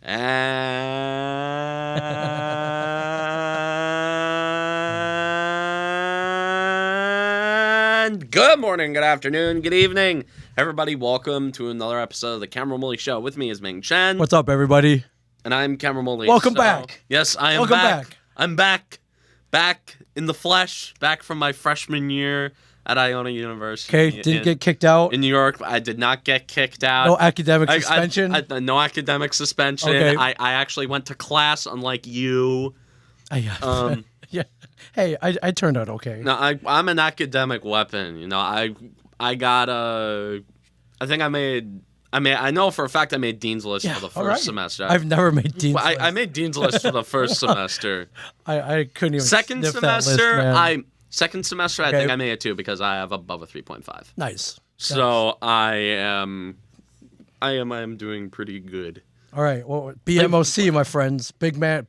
And good morning, good afternoon, good evening, everybody. Welcome to another episode of the Cameron Moley Show. With me is Ming Chen. What's up, everybody? And I'm Cameron Moley. Welcome back. Yes, I am Welcome back. back. I'm back. Back in the flesh. Back from my freshman year at Iona University. Okay, didn't get kicked out. In New York. I did not get kicked out. No academic suspension. No academic suspension. Okay. I actually went to class, unlike you. Yeah. Hey, I turned out okay. No, I'm an academic weapon. You know, I know for a fact I made Dean's List for the first semester. I've never made Dean's List. I made Dean's List for the first semester. I couldn't even Second sniff semester, that list, man. Second semester, I think I made it too because I have above a 3.5. Nice. So I am doing pretty good. All right. Well, BMOC, my friends. Big man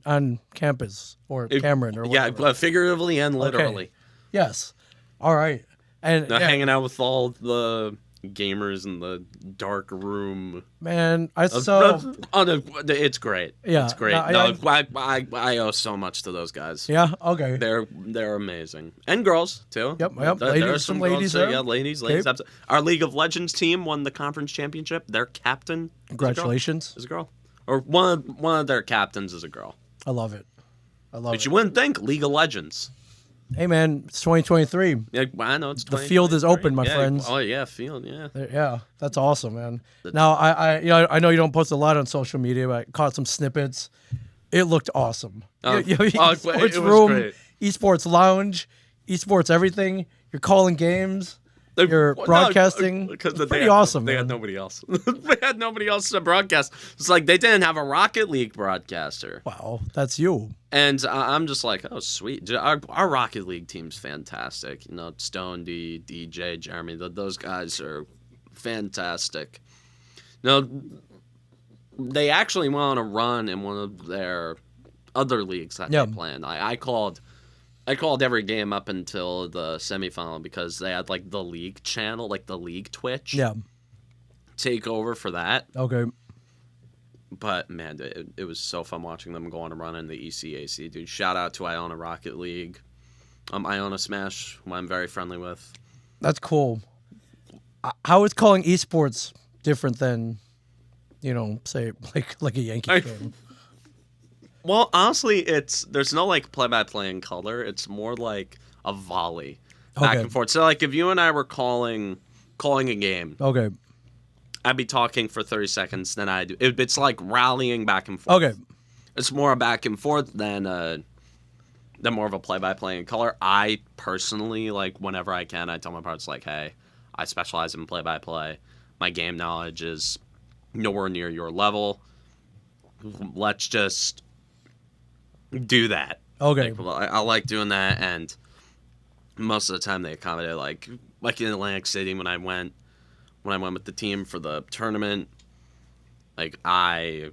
on campus or Cameron or whatever. Yeah, figuratively and literally. Okay. Yes. All right. And hanging out with all the gamers in the dark room. Man, it's great. Yeah, it's great. I owe so much to those guys. Yeah, okay. They're amazing, and girls too. Yep. There are some ladies there. there. Yeah, ladies. Okay. Our League of Legends team won the conference championship. Their captain, congratulations, is a girl, or one of their captains is a girl. I love it. But you wouldn't think League of Legends. Hey man, it's 2023. Yeah, I know it's. The field is open, my friends. Oh yeah, field. Yeah. Yeah, that's awesome, man. Now I know you don't post a lot on social media, but I caught some snippets. It looked awesome. Esports room, great. esports lounge, esports everything. You're calling games. You're broadcasting. Because pretty awesome. They had nobody else. They had nobody else to broadcast. It's like they didn't have a Rocket League broadcaster. Wow, that's you. And I'm just like, oh, sweet. Our Rocket League team's fantastic. You know, Stone, DJ, Jeremy, those guys are fantastic. You know, they actually went on a run in one of their other leagues that they play in. I called every game up until the semifinal because they had like the league channel, like the league Twitch. Yeah. Take over for that. Okay. But man, it was so fun watching them go on a run in the ECAC, dude. Shout out to Iona Rocket League, Iona Smash, who I'm very friendly with. That's cool. How is calling esports different than, say like a Yankee game? Well, honestly, there's no like play-by-play in color. It's more like a volley back and forth. So like if you and I were calling a game, okay, I'd be talking for 30 seconds. Then it's like rallying back and forth. Okay, it's more a back and forth than more of a play-by-play in color. I personally, like, whenever I can, I tell my parents, like, hey, I specialize in play-by-play. My game knowledge is nowhere near your level. Let's just do that. Okay. I like doing that, and most of the time they accommodate, like in Atlantic City when I went with the team for the tournament, like I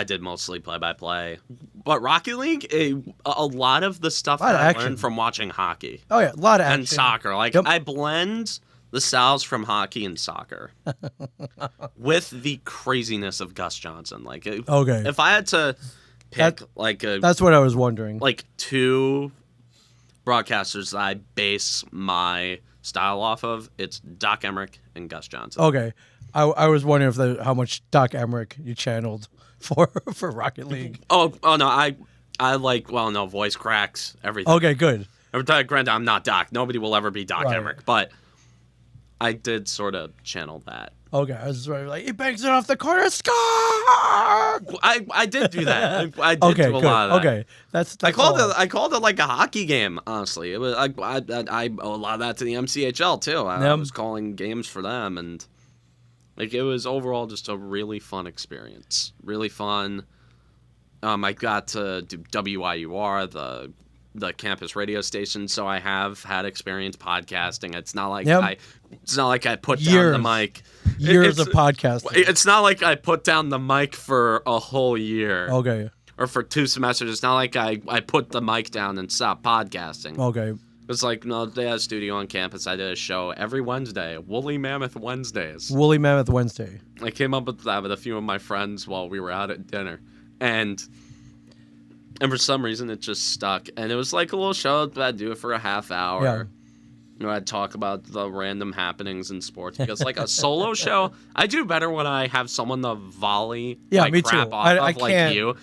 did mostly play-by-play. But Rocket League, a lot of the stuff that I learned from watching hockey. Oh yeah, a lot of action. And soccer. Like I blend the styles from hockey and soccer with the craziness of Gus Johnson. Like if I had to pick that's what I was wondering. Like two broadcasters that I base my style off of, it's Doc Emmerich and Gus Johnson. Okay. I was wondering how much Doc Emmerich you channeled for Rocket League. Oh no, I like, well, no, voice cracks, everything. Okay, good. Granted, I'm not Doc. Nobody will ever be Doc Emmerich, but I did sort of channel that. Okay, I was like, he bangs it off the corner, score! I did do that. I did do a lot of that. Okay, that's I called it like a hockey game. Honestly, it was I owe a lot of that to the MCHL too. I was calling games for them, and like it was overall just a really fun experience. Really fun. I got to do WIUR, the campus radio station, so I have had experience podcasting. It's not like I put down the mic. Years of podcasting. It's not like I put down the mic for a whole year. Okay. Or for 2 semesters. It's not like I put the mic down and stopped podcasting. Okay. It's like, no, they had a studio on campus. I did a show every Wednesday, Woolly Mammoth Wednesdays. Woolly Mammoth Wednesday. I came up with that with a few of my friends while we were out at dinner. And for some reason, it just stuck. And it was like a little show that I'd do it for a half hour. Yeah. You know, I'd talk about the random happenings in sports. Because, like, a solo show, I do better when I have someone to volley my me crap too. off I of, like can't, you.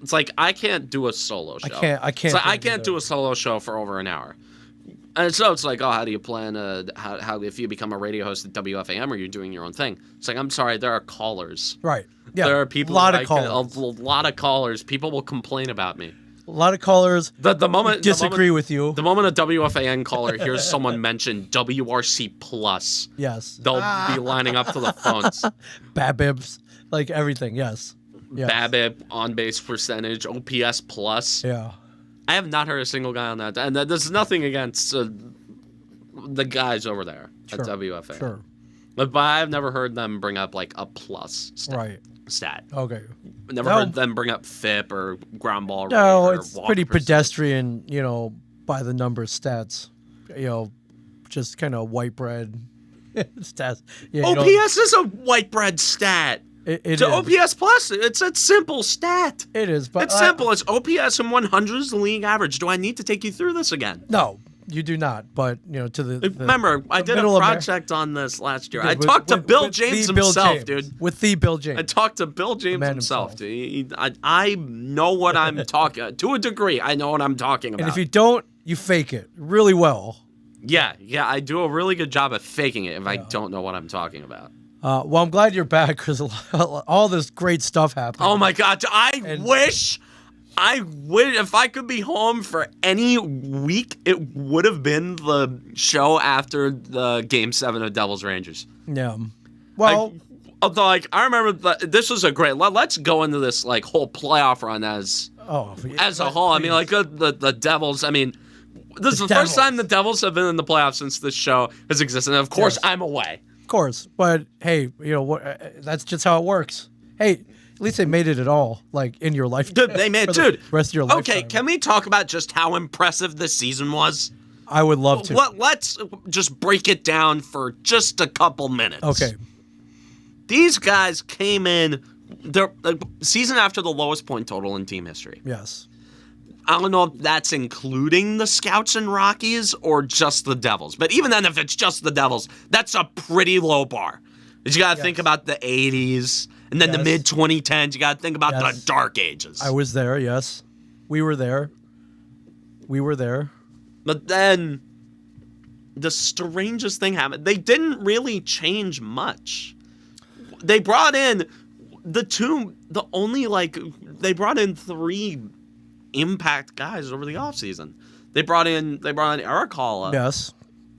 It's like, I can't do a solo show. I can't. So I can't do a solo show for over an hour. And so it's like, oh, how do you plan how if you become a radio host at WFAM or you're doing your own thing? It's like, I'm sorry, there are callers. Right. Yeah. There are people. A lot of callers. A lot of callers. People will complain about me. A lot of callers The moment disagree with you. The moment a WFAN caller hears someone mention WRC Plus, Yes. they'll be lining up to the phones. Babibs, like everything. Yes. BABIP, on base percentage, OPS Plus. Yeah. I have not heard a single guy on that. And there's nothing against the guys over there at WFA. Sure. But I've never heard them bring up like a plus stat. Okay. Never heard them bring up FIP or ground ball rate. No, or it's walk pretty percentage. pedestrian, by the numbers stats. Just kind of white bread stats. Yeah, OPS is a white bread stat. It is. OPS plus, it's a simple stat. It is, but It's simple. It's OPS and 100 is the league average. Do I need to take you through this again? No, you do not. But to the remember, I did a middle project on this last year. I with- talked to with- Bill with James the Bill himself, James. dude. With the Bill James. I talked to Bill James man himself. himself. I know what I'm talking to a degree. I know what I'm talking about. And if you don't, you fake it really well. yeah, I do a really good job of faking it if I don't know what I'm talking about. Well, I'm glad you're back because all this great stuff happened. Oh my God! I wish if I could be home for any week, it would have been the show after the Game 7 of Devils Rangers. Yeah. Well, Although, I remember this was a great. Let's go into this whole playoff run as a whole. I mean, the Devils. I mean, this is the first time the Devils have been in the playoffs since this show has existed. And of course, I'm away. Of course, but hey, what? That's just how it works. Hey, at least they made it at all, in your life. Dude, they made it, rest of your life. Okay, can we talk about just how impressive this season was? I would love to. Let's just break it down for just a couple minutes. Okay. These guys came in the season after the lowest point total in team history. Yes. I don't know if that's including the Scouts and Rockies or just the Devils. But even then, if it's just the Devils, that's a pretty low bar. You got to think about the 80s and then the mid-2010s. You got to think about the dark ages. I was there, yes. We were there. But then the strangest thing happened. They didn't really change much. They brought in they brought in 3 impact guys over the offseason. They brought in Eric Halla. Yes.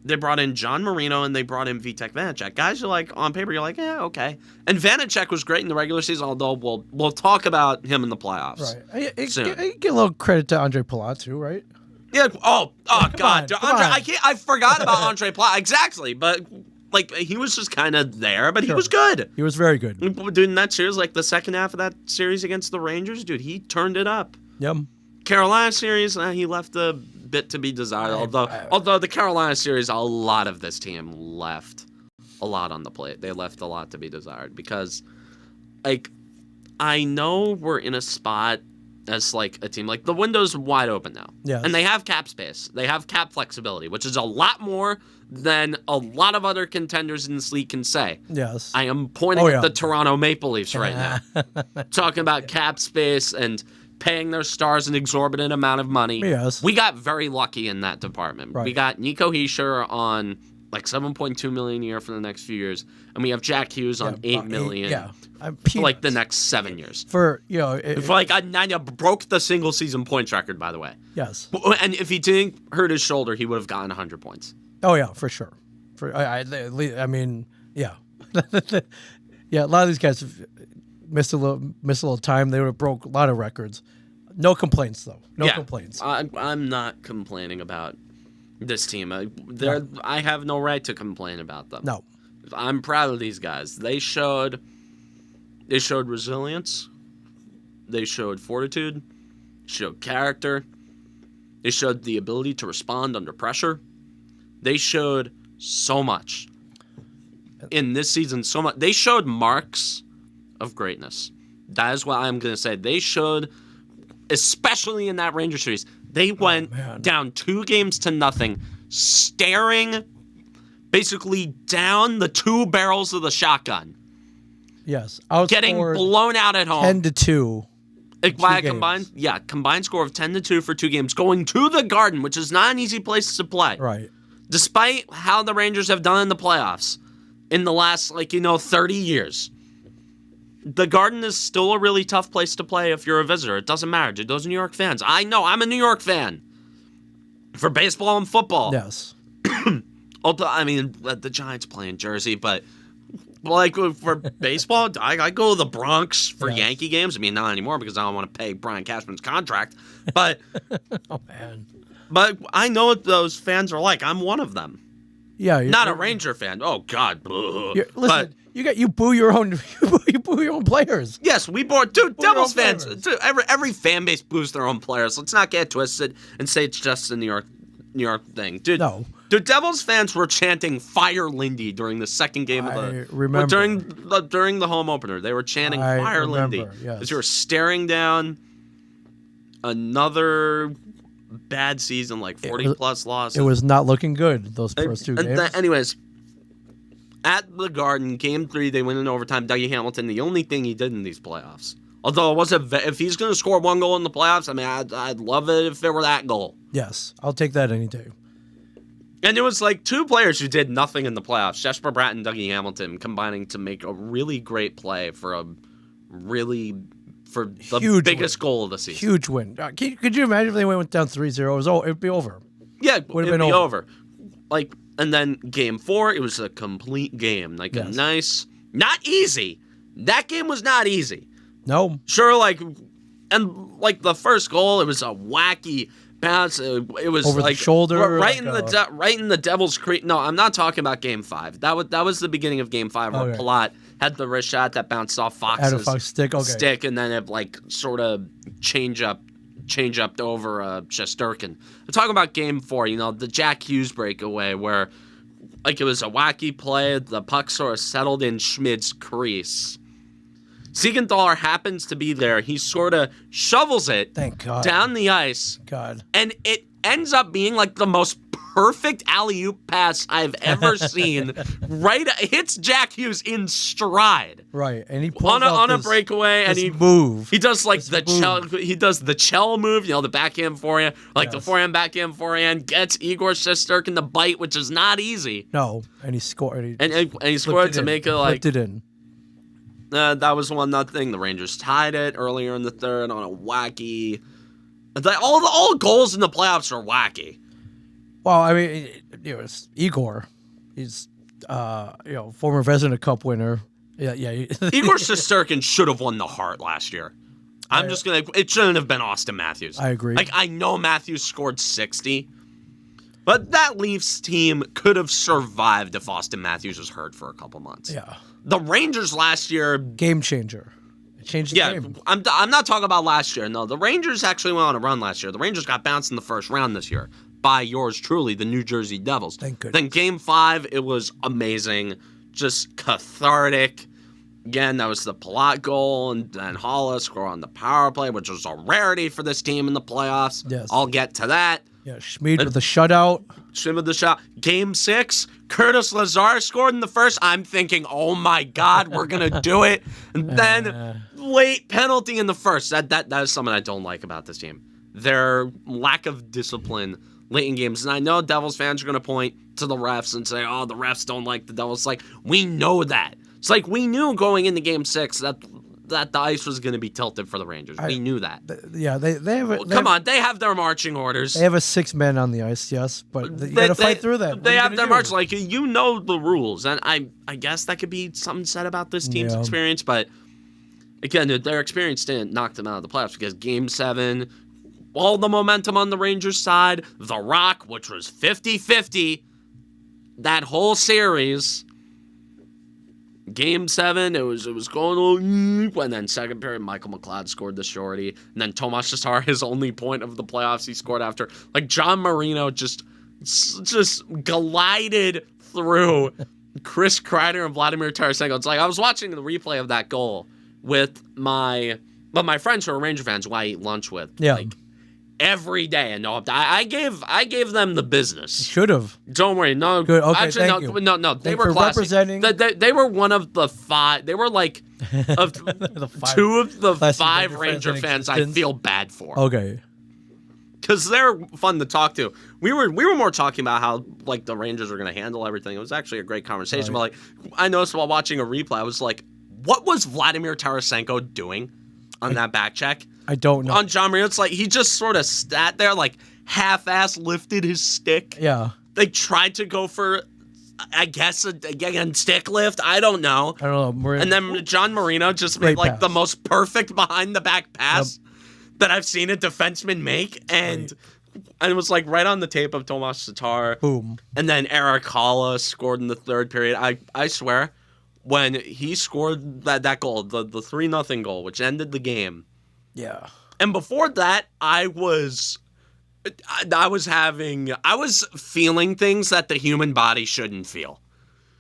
They brought in John Marino and they brought in Vitek Vanacek. Guys are on paper, you're yeah, okay. And Vanacek was great in the regular season, although we'll talk about him in the playoffs. Right. Soon. Get a little credit to Andre Palat too, right? Yeah. Oh God. Come Andre, on. I forgot about Andre Palat. Exactly. But he was just kind of there, but he was good. He was very good. Dude, in that series, the second half of that series against the Rangers, dude, he turned it up. Yep. Carolina series, he left a bit to be desired. Although the Carolina series, a lot of this team left a lot on the plate. They left a lot to be desired because, I know we're in a spot as a team the window's wide open now. Yes. And they have cap space. They have cap flexibility, which is a lot more than a lot of other contenders in this league can say. Yes. I am pointing at the Toronto Maple Leafs right now, talking about cap space and paying their stars an exorbitant amount of money. Yes. We got very lucky in that department. Right. We got Nico Hischier on $7.2 million a year for the next few years, and we have Jack Hughes on $8 million for the next 7 years. For I broke the single season points record, by the way. Yes. And if he didn't hurt his shoulder, he would have gotten 100 points. Oh yeah, for sure. I mean, yeah. Yeah, a lot of these guys missed a little time. They would have broke a lot of records. No complaints though. No complaints. I'm not complaining about this team. I have no right to complain about them. No. I'm proud of these guys. They showed resilience. They showed fortitude. Showed character. They showed the ability to respond under pressure. They showed so much in this season. So much. They showed marks of greatness. That is what I'm going to say. They showed, especially in that Ranger series, they went down 2-0, staring basically down the 2 barrels of the shotgun. Yes. Getting blown out at home. 10-2. By a combined score of 10-2 for 2 games, going to the Garden, which is not an easy place to play. Right. Despite how the Rangers have done in the playoffs in the last, 30 years. The Garden is still a really tough place to play if you're a visitor. It doesn't matter, dude. Those are New York fans. I know. I'm a New York fan. For baseball and football. Yes. Although, I mean, the Giants play in Jersey, but for baseball, I go to the Bronx for Yankee games. I mean, not anymore because I don't want to pay Brian Cashman's contract. But oh man. But I know what those fans are like. I'm one of them. Yeah, not a Ranger fan. Oh God. Listen, you boo your own you boo your own players. Yes, we bought Devils fans. Dude, every fan base boos their own players. Let's not get twisted and say it's just a New York thing, dude. No. The Devils fans were chanting "Fire Lindy" during the second game of during the home opener. They were chanting "Fire Lindy" as you were staring down another bad season, 40+ losses. It was not looking good those first 2 games. Anyways, at the Garden, Game 3, they win in overtime. Dougie Hamilton, the only thing he did in these playoffs. Although if he's going to score 1 goal in the playoffs, I mean, I'd love it if it were that goal. Yes, I'll take that any day. And it was 2 players who did nothing in the playoffs, Jesper Bratt and Dougie Hamilton, combining to make a really great play for the huge biggest goal of the season. Huge win. Could you imagine if they went down 3-0? It'd be over. Yeah, it'd be over. And then Game 4, it was a complete game. A nice, not easy. That game was not easy. No. Sure, the first goal, it was a wacky bounce. It was over the shoulder, right in the Devil's Creek. No, I'm not talking about Game 5. That was the beginning of Game 5 where Palat had the wrist shot that bounced off Fox's stick, and then it sort of change up over Shesterkin. I'm talking about Game 4. The Jack Hughes breakaway where it was a wacky play. The puck sort of settled in Schmid's crease. Siegenthaler happens to be there. He sort of shovels it down the ice. And it ends up being the most perfect alley-oop pass I've ever seen. Hits Jack Hughes in stride. Right, and he pulls on a breakaway, and he does the Chell move, the backhand forehand, the forehand backhand forehand, gets Igor Shesterkin the bite, which is not easy. No, and he scored. And he scored to make it flipped it in. That was 1-0. The Rangers tied it earlier in the third on a wacky. All goals in the playoffs are wacky. Well, I mean, it's Igor. He's former Vezina Cup winner. Yeah. Igor Shesterkin should have won the Hart last year. It shouldn't have been Austin Matthews. I agree. I know Matthews scored 60, but that Leafs team could have survived if Austin Matthews was hurt for a couple months. Yeah. The Rangers last year, game changer. It changed the game. I'm not talking about last year. No, the Rangers actually went on a run last year. The Rangers got bounced in the first round this year by yours truly, the New Jersey Devils. Thank goodness. Then Game 5, it was amazing, just cathartic. Again, that was the Palat goal, and then Hollis score on the power play, which was a rarity for this team in the playoffs. Yes. I'll get to that. Yeah, Schmid with the shutout. Schmid with the shot. Game 6, Curtis Lazar scored in the first. I'm thinking, oh my God, we're going to do it. And then late penalty in the first. That is something I don't like about this team. Their lack of discipline late in games. And I know Devils fans are going to point to the refs and say, oh, the refs don't like the Devils. We know that. It's we knew going into Game 6 that the ice was going to be tilted for the Rangers. We knew that. Come on, they have their marching orders. They have a 6 men on the ice, yes, but you got to fight through that. They have their march. You know the rules, and I guess that could be something said about this team's experience. But again, their experience didn't knock them out of the playoffs because Game 7, all the momentum on the Rangers side, The Rock, which was 50-50, that whole series. Game 7, it was going on, and then second period, Michael McLeod scored the shorty, and then Tomas Tatar, his only point of the playoffs, he scored after. Like, John Marino just glided through Chris Kreider and Vladimir Tarasenko. It's like I was watching the replay of that goal with my friends who are Ranger fans, who I eat lunch with. Yeah. Like, every day, and no, I gave them the business. Should have. Don't worry, no. Good. Okay, actually, thank no, you. no. They Thanks were for classic. representing. They were one of the 5. They were like of two of the classic 5 Ranger Ranger fans fans in I feel bad for. Okay. Because they're fun to talk to. We were more talking about how like the Rangers were going to handle everything. It was actually a great conversation. Right. But like, I noticed while watching a replay, I was like, what was Vladimir Tarasenko doing on that back check? I don't know. On John Marino, it's like he just sort of sat there, like half-ass lifted his stick. Yeah. They tried to go for, I guess, again, stick lift. I don't know. I don't know. And then John Marino just Great made like pass. the most perfect behind-the-back pass that I've seen a defenseman make, and it was like right on the tape of Tomas Tatar. Boom. And then Eric Halla scored in the third period. I swear, when he scored that goal, the 3-0 goal, which ended the game. Yeah. And before that, I was feeling things that the human body shouldn't feel.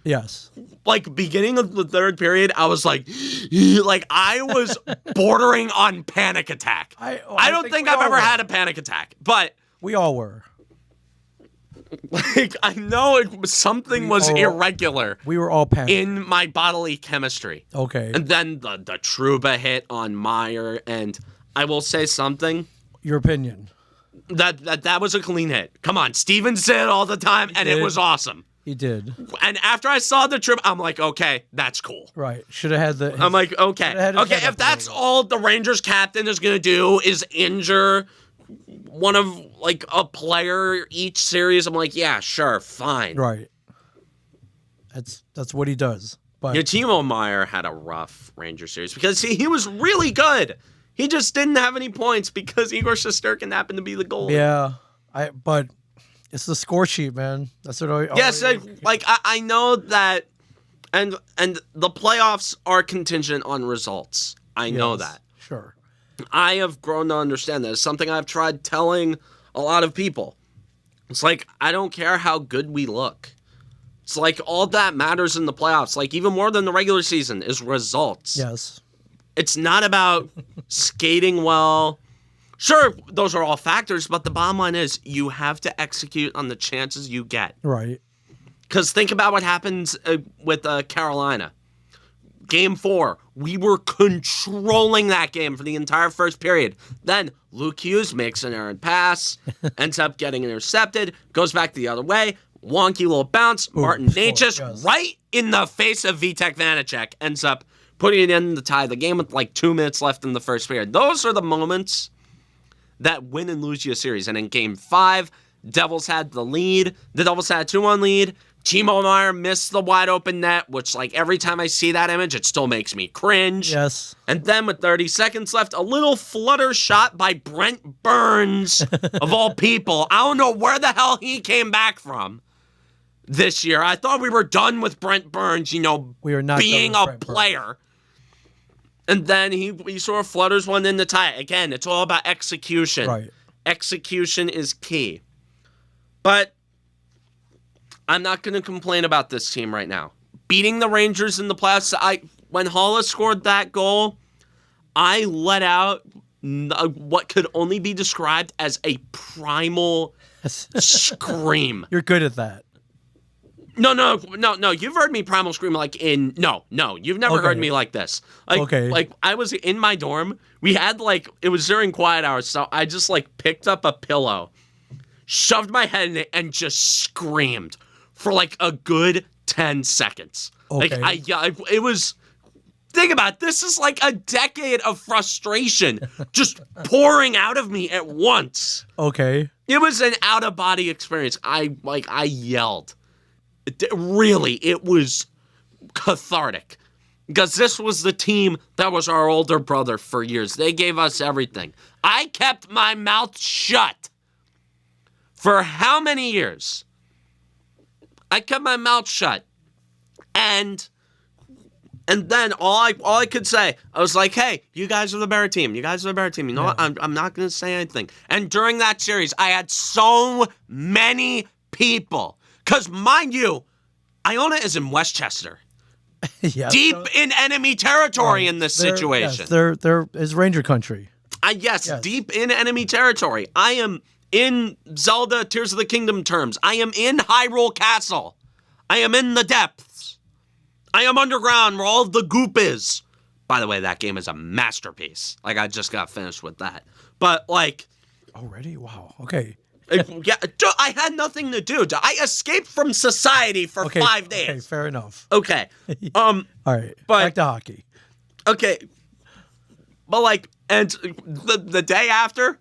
Yes. Like, beginning of the third period, I was like I was bordering on panic attack. I don't think I've ever had a panic attack, but we all were. Like, I know something was irregular. We were all panicked. In my bodily chemistry. Okay. And then the Trouba hit on Meyer, and I will say something. Your opinion. That was a clean hit. Come on, Stevens did it all the time, and it was awesome. He did. And after I saw the trip, I'm like, okay, that's cool. Right. Should have had the... I'm like, okay. Okay, if that's all the Rangers captain is going to do is injure one of, like, a player each series, I'm like, yeah, sure, fine. Right. That's what he does. But Timo Meyer had a rough Ranger series because he was really good. He just didn't have any points because Igor Shesterkin happened to be the goalie. Yeah. But it's the score sheet, man. That's what I... Yes, I know that, and the playoffs are contingent on results. I know that. Sure. I have grown to understand that. It's something I've tried telling a lot of people. It's like, I don't care how good we look. It's like all that matters in the playoffs, like even more than the regular season, is results. Yes. It's not about skating well. Sure, those are all factors, but the bottom line is you have to execute on the chances you get. Right. Because think about what happens with Carolina. Game 4, we were controlling that game for the entire first period. Then Luke Hughes makes an errant pass, ends up getting intercepted, goes back the other way, wonky little bounce. Ooh, Martin Necas, right in the face of Vitek Vanacek, ends up putting it in to tie the game with like 2 minutes left in the first period. Those are the moments that win and lose you a series. And in Game 5, Devils had the lead. The Devils had a 2-1 lead. Timo Meyer missed the wide open net, which, like, every time I see that image, it still makes me cringe. Yes. And then with 30 seconds left, a little flutter shot by Brent Burns, of all people. I don't know where the hell he came back from this year. I thought we were done with Brent Burns, we are not being a player. And then he sort of flutters one in to tie it. Again, it's all about execution. Right. Execution is key. But I'm not going to complain about this team right now. Beating the Rangers in the playoffs, when Halla scored that goal, I let out what could only be described as a primal scream. You're good at that. No. You've heard me primal scream like in... No. You've never heard me like this. Like I was in my dorm. We had it was during quiet hours, so I just picked up a pillow, shoved my head in it, and just screamed for a good 10 seconds. Okay. It was... Think about it. This is a decade of frustration just pouring out of me at once. Okay. It was an out-of-body experience. I yelled. It was cathartic. Because this was the team that was our older brother for years. They gave us everything. I kept my mouth shut. For how many years? I kept my mouth shut. And And then all I could say, I was like, hey, you guys are the better team. You guys are the better team. You know what? I'm not going to say anything. And during that series, I had so many people. Because, mind you, Iona is in Westchester. Yeah, Deep in enemy territory in this situation. Yes, they're is Ranger country. Yes, deep in enemy territory. I am in Zelda Tears of the Kingdom terms. I am in Hyrule Castle. I am in the depths. I am underground where all of the goop is. By the way, that game is a masterpiece. Like, I just got finished with that. But, like... Already? Wow. Okay. Yeah, I had nothing to do. I escaped from society for 5 days. Okay, fair enough. Okay. All right, back to hockey. Okay. But, like, and the day after,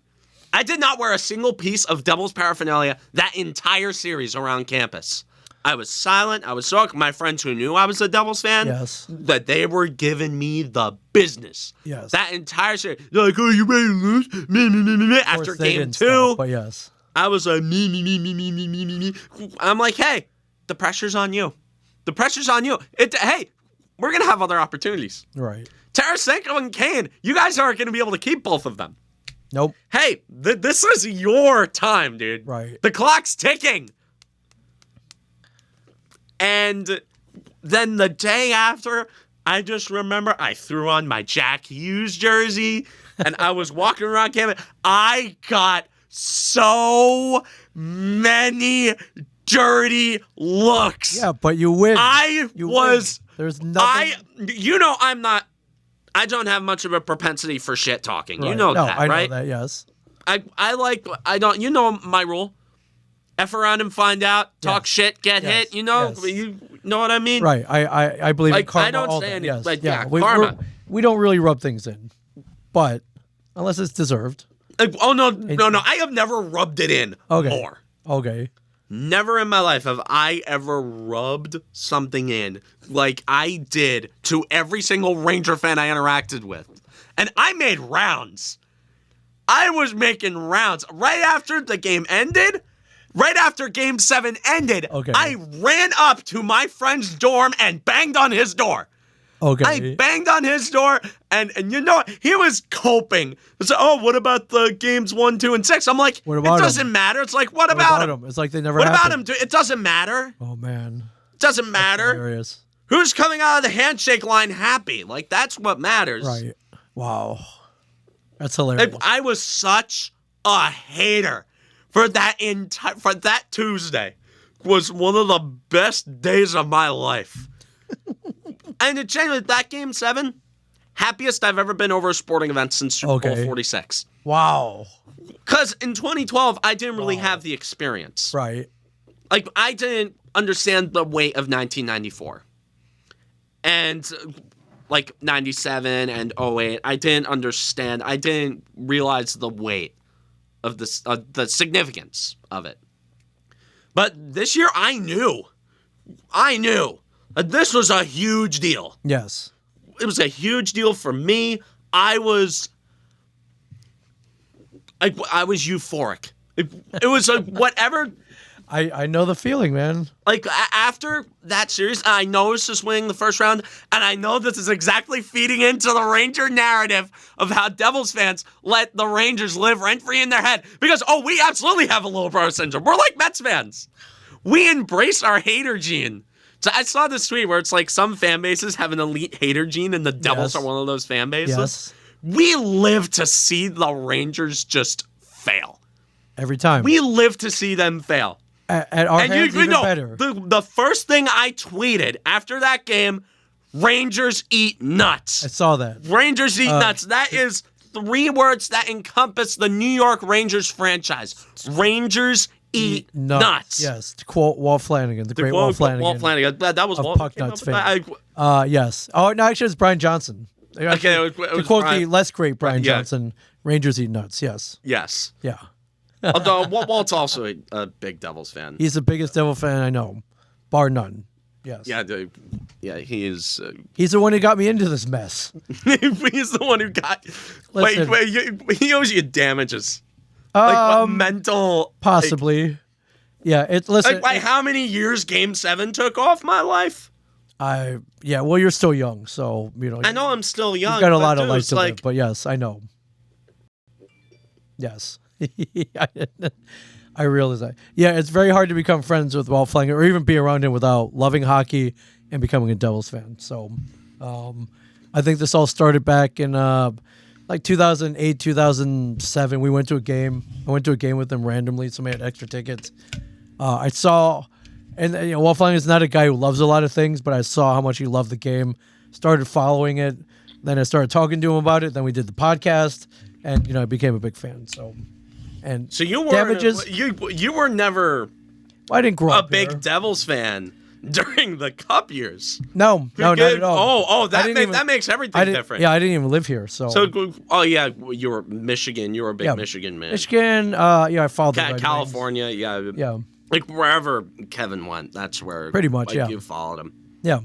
I did not wear a single piece of Devil's paraphernalia that entire series around campus. I was silent. I was shocked. My friends who knew I was a Devils fan, that they were giving me the business. Yes. That entire series. They're like, oh, you ready to lose? Me. After game 2. Stop, but yes. I was like, me. I'm like, hey, the pressure's on you. The pressure's on you. Hey, we're going to have other opportunities. Right. Tarasenko and Kane, you guys aren't going to be able to keep both of them. Nope. Hey, this is your time, dude. Right. The clock's ticking. And then the day after, I just remember I threw on my Jack Hughes jersey and I was walking around campus. I got so many dirty looks. Yeah, but you win. There's nothing. I don't have much of a propensity for shit talking. Right. You know that, I right? know that, yes. You know my rule. F around and find out, talk shit, get hit, you know? Yes. You know what I mean? Right. I believe in karma. I don't all say that. anything. Yes. Like, yeah, karma. We don't really rub things in. But unless it's deserved. No. I have never rubbed it in more. Okay. Never in my life have I ever rubbed something in like I did to every single Ranger fan I interacted with. And I made rounds. I was making rounds. Right after the game ended, right after Game 7 ended, I ran up to my friend's dorm and banged on his door. Okay. I banged on his door, and you know, he was coping. It's like, oh, what about the games 1, 2, and 6? I'm like, it doesn't matter. It's like, what about him? It's like they never happened. What happened. about him? It doesn't matter. Oh, man. It doesn't matter. Hilarious. Who's coming out of the handshake line happy? Like, that's what matters. Right. Wow. That's hilarious. I was such a hater for that Tuesday. Was one of the best days of my life. And it genuinely, that Game 7, happiest I've ever been over a sporting event since Super Bowl 46. Wow. Because in 2012, I didn't really have the experience. Right. Like, I didn't understand the weight of 1994. And, like, 97 and 08, I didn't understand. I didn't realize the weight of the significance of it. But this year, I knew. This was a huge deal. Yes. It was a huge deal for me. I was euphoric. It was like whatever. I know the feeling, man. Like after that series, I know it's just winning the first round, and I know this is exactly feeding into the Ranger narrative of how Devils fans let the Rangers live rent-free in their head. Because, we absolutely have a little brother syndrome. We're like Mets fans. We embrace our hater gene. So I saw this tweet where it's like some fan bases have an elite hater gene, and the Devils are one of those fan bases. Yes. We live to see the Rangers just fail. Every time. We live to see them fail. At our hands, even better. The first thing I tweeted after that game, Rangers eat nuts. I saw that. Rangers eat nuts. That is 3 words that encompass the New York Rangers franchise. Rangers eat nuts. Yes, to quote Walt Flanagan, the great Walt Flanagan. Walt Flanagan. That was Walt. Puck Nuts fan. Yes. Oh, no, actually, it's Brian Johnson. Okay, to quote the less great Brian Johnson, Rangers eat nuts. Yes. Yes. Yeah. Although Walt's also a big Devils fan. He's the biggest Devil fan I know, bar none. Yes. Yeah, he is. He's the one who got me into this mess. He's the one who got. Listen, wait, he owes you damages. Like what mental? Possibly. Yeah. Listen. Like how many years Game 7 took off my life? Well, you're still young, so I know I'm still young. you've got a but lot of dude, life it's to like, live. But yes, I know. Yes, I realize that. Yeah, it's very hard to become friends with Walt Flanagan or even be around him without loving hockey and becoming a Devils fan. So, I think this all started back in like 2008, 2007. We went to a game. I went to a game with him randomly. Somebody had extra tickets. I saw, and Walt Flanagan's not a guy who loves a lot of things, but I saw how much he loved the game. Started following it. Then I started talking to him about it. Then we did the podcast, and I became a big fan. So you were damages. you were never I didn't grow a up big there. Devils fan during the Cup years. No, not at all. That makes everything different. Yeah, I didn't even live here. So you were Michigan. You were a big Michigan man. Michigan. I followed the Red Wings. California. Yeah. Yeah, Like wherever Kevin went, that's where Pretty much, yeah. you followed him. yeah.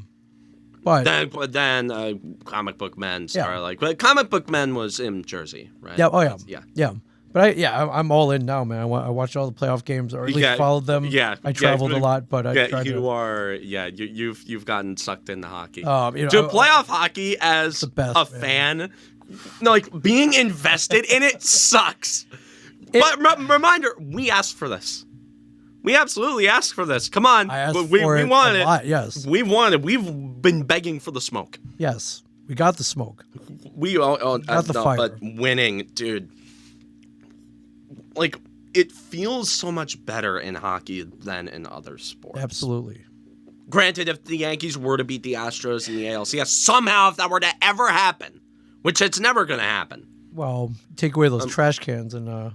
But Then Comic Book Men started but Comic Book Men was in Jersey, right? yeah, oh yeah, Yeah. yeah. But I'm all in now, man. I watched all the playoff games, or at least followed them. Yeah, I traveled a lot, but I tried you to. are. Yeah, you've gotten sucked into hockey. You know, To playoff hockey as the best, a man. fan, like being invested in it sucks. But reminder, we asked for this. We absolutely asked for this. Come on, I asked we for it wanted a it. lot, yes. We wanted. We've been begging for the smoke. Yes, we got the smoke. We all Got the fire. but winning, dude. Like it feels so much better in hockey than in other sports. Absolutely. Granted, if the Yankees were to beat the Astros in the ALCS, somehow if that were to ever happen, which it's never going to happen. Well, take away those trash cans and at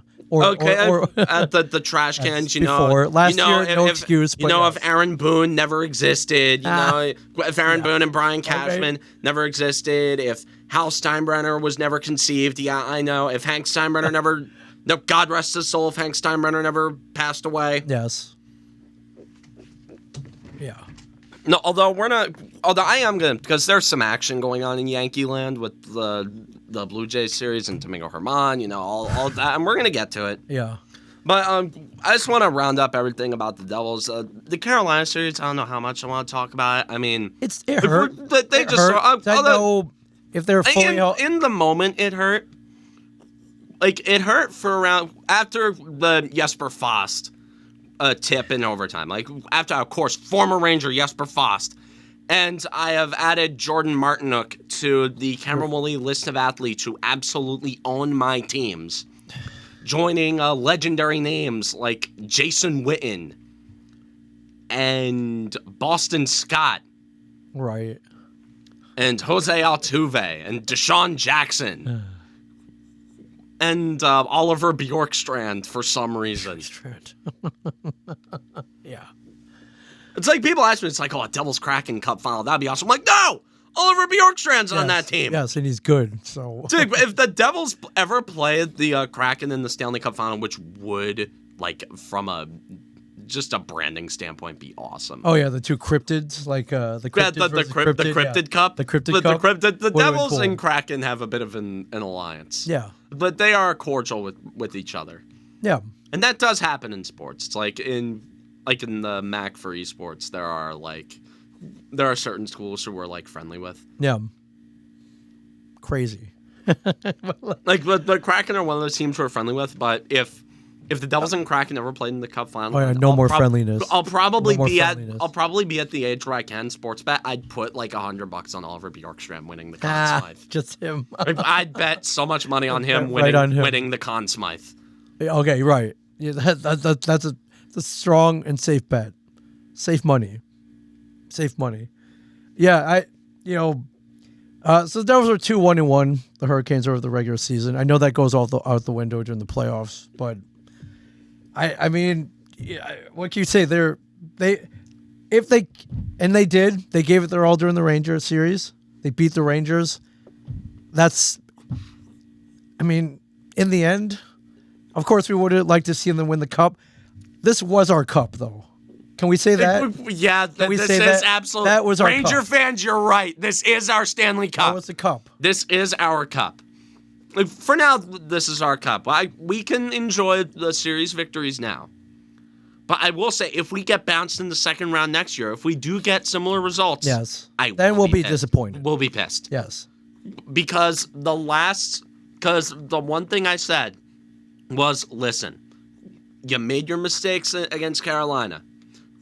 the trash cans, Last year, no excuse. But if Aaron Boone never existed, if Aaron Boone and Brian Cashman never existed, if Hal Steinbrenner was never conceived, I know. If Hank Steinbrenner never, no, God rest his soul, if Hank Steinbrenner never passed away. Yes. Yeah. No, although I am gonna, because there's some action going on in Yankee Land with the Blue Jays series and Domingo Germán, all that, and we're gonna get to it. Yeah. But I just want to round up everything about the Devils. The Carolina series, I don't know how much I want to talk about it. I mean, it hurt. They it just hurt. I know if they're fully in the moment, it hurt. Like it hurt for around after the Jesper Fast tip in overtime. Like after, of course, former Ranger Jesper Fast. And I have added Jordan Martinook to the Cameron Woolley list of athletes who absolutely own my teams, joining legendary names like Jason Witten and Boston Scott. Right. And Jose Altuve and Deshaun Jackson. And Oliver Bjorkstrand for some reason. Yeah. It's like people ask me, it's like, a Devils Kraken Cup final. That'd be awesome. I'm like, no! Oliver Bjorkstrand's on that team. Yes, and he's good. So, dude, if the Devils ever play the Kraken in the Stanley Cup final, which would, like, from just a branding standpoint, be awesome. Oh yeah, the two cryptids, like the cryptid the Cryptid Cup, the Cryptid Cup. The Devils and Kraken have a bit of an alliance. Yeah, but they are cordial with each other. Yeah, and that does happen in sports. It's like in the MAC for esports, there are certain schools who we're like friendly with. Yeah, crazy. Like the Kraken are one of those teams we're friendly with, but if the Devils and Kraken ever played in the Cup final, no more friendliness. I'll probably be at the age where I can sports bet. I'd put like $100 on Oliver Bjorkstrand winning the Conn Smythe. Just him. I'd bet so much money on him winning the Conn Smythe. Okay, right. Yeah, that's a strong and safe bet. Safe money. Yeah, so the Devils are 2-1-1. The Hurricanes over the regular season. I know that goes out the window during the playoffs, but I mean, what can you say? They gave it their all during the Rangers series. They beat the Rangers. In the end, of course, we would have liked to see them win the Cup. This was our Cup, though. Can we say that? Yeah, this is absolutely. That was our Ranger Cup. fans, you're right. This is our Stanley Cup. That was the Cup. This is our Cup. For now, this is our Cup. We can enjoy the series victories now. But I will say, if we get bounced in the second round next year, if we do get similar results, Yes. I Then will we'll be pissed. disappointed. We'll be pissed. Yes. Because the one thing I said was, listen, you made your mistakes against Carolina.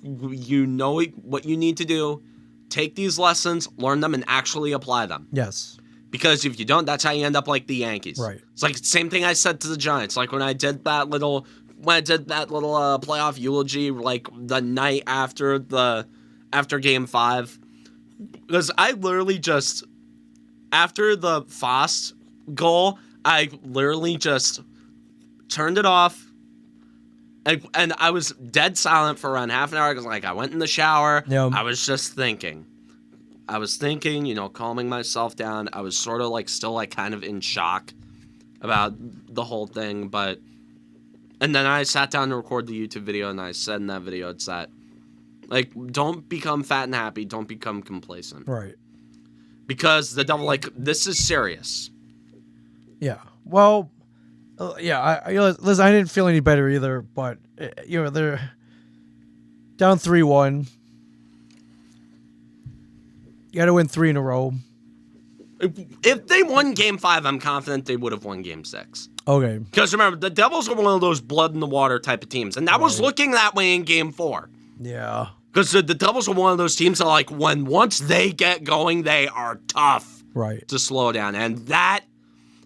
You know what you need to do. Take these lessons, learn them, and actually apply them. Yes. Because if you don't, that's how you end up like the Yankees. Right. It's like the same thing I said to the Giants. Like when I did that little playoff eulogy, like the night after Game 5, because I literally just, after the Fost goal, I literally just turned it off. And I was dead silent for around half an hour because, like, I went in the shower. Yeah. I was just thinking. Calming myself down. I was sort of, like, still, like, kind of in shock about the whole thing. And then I sat down to record the YouTube video, and I said in that video, it's that, like, don't become fat and happy. Don't become complacent. Right. Because the devil, like, this is serious. Yeah. Well, listen, I didn't feel any better either, but, they're down 3-1. You got to win 3 in a row. If they won Game 5, I'm confident they would have won Game 6. Okay. Because remember, the Devils are one of those blood in the water type of teams, and that was looking that way in Game 4. Yeah. Because the Devils are one of those teams that, like, once they get going, they are tough to slow down. And that,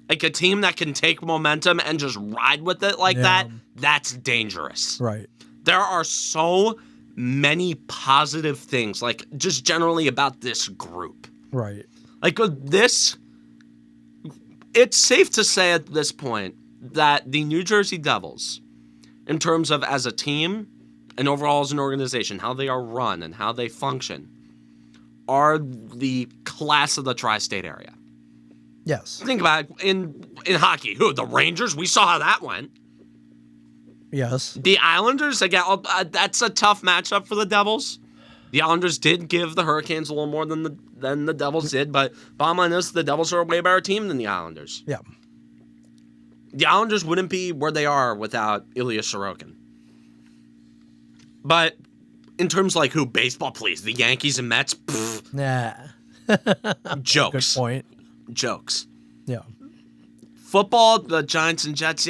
like, a team that can take momentum and just ride with it like that, that's dangerous. Right. There are so many positive things, like, just generally about this group. Right. Like, it's safe to say at this point that the New Jersey Devils, in terms of as a team and overall as an organization, how they are run and how they function, are the class of the tri-state area. Yes. Think about it, in hockey, the Rangers? We saw how that went. Yes. The Islanders, again, that's a tough matchup for the Devils. The Islanders did give the Hurricanes a little more than the Devils did, but bottom line is the Devils are a way better team than the Islanders. Yeah. The Islanders wouldn't be where they are without Ilya Sorokin. But in terms of, like, who baseball please, the Yankees and Mets, jokes. Good point. Jokes. Yeah. Football, the Giants and Jets,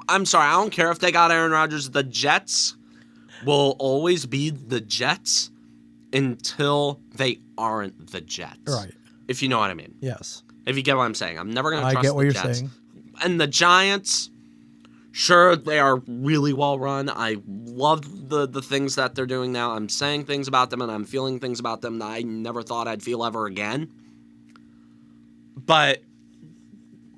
I'm sorry, I don't care if they got Aaron Rodgers. The Jets will always be the Jets until they aren't the Jets. Right. If you know what I mean. Yes. If you get what I'm saying. I'm never going to trust I get what the you're Jets. saying. And the Giants, sure, they are really well run. I love the things that they're doing now. I'm saying things about them and I'm feeling things about them that I never thought I'd feel ever again. But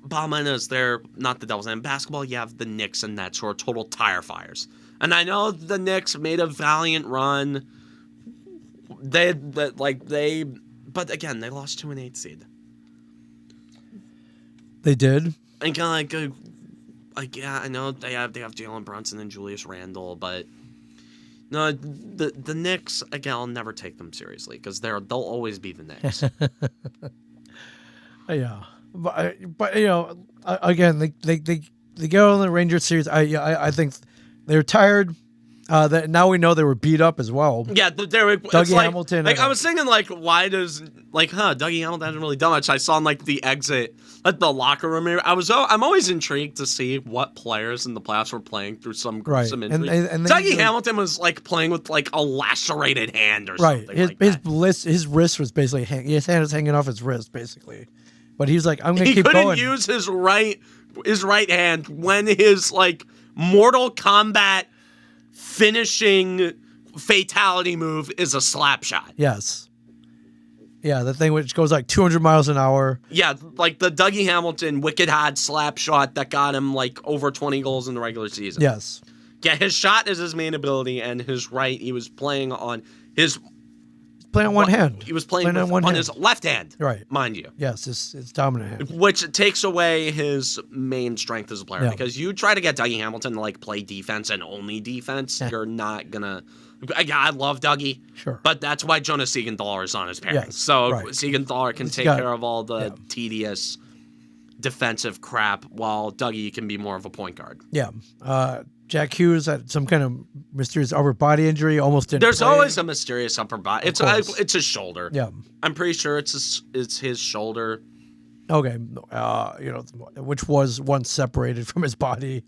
bottom line is they're not the Devils. And in basketball, you have the Knicks and Nets who are total tire fires. And I know the Knicks made a valiant run. But again, they lost to an 8 seed. They did. And kind of yeah, I know they have Jalen Brunson and Julius Randle, but no, the Knicks, again, I'll never take them seriously because they'll always be the Knicks. Yeah, but again, they go on the Rangers series. I think they're tired. That now we know they were beat up as well. Yeah, Dougie Hamilton. Like I was thinking, like, why does Dougie Hamilton hasn't really done much. I saw in like the exit, like the locker room area. I'm always intrigued to see what players in the playoffs were playing through some gruesome injury. And Dougie Hamilton was like playing with like a lacerated hand or something. His wrist was basically his hand was hanging off his wrist basically, but he was like, I'm gonna keep going. He couldn't use his right hand when his like Mortal Kombat finishing fatality move is a slap shot. Yes. Yeah, the thing which goes like 200 miles an hour. Yeah, like the Dougie Hamilton wicked hot slap shot that got him like over 20 goals in the regular season. Yes. Yeah, his shot is his main ability, and his right, he was playing on his... Playing on one hand. He was playing on his left hand, right? Mind you. Yes, it's dominant hand. Which takes away his main strength as a player. Yeah. Because you try to get Dougie Hamilton to like play defense and only defense, you're not gonna... I love Dougie, sure, but that's why Jonas Siegenthaler is on his pairing. Yes, so Siegenthaler can take care of all the tedious defensive crap, while Dougie can be more of a point guard. Yeah. Jack Hughes had some kind of mysterious upper body injury, almost didn't There's play. always a mysterious upper body. course. It's his shoulder. Yeah. I'm pretty sure it's his shoulder. Okay. Which was once separated from his body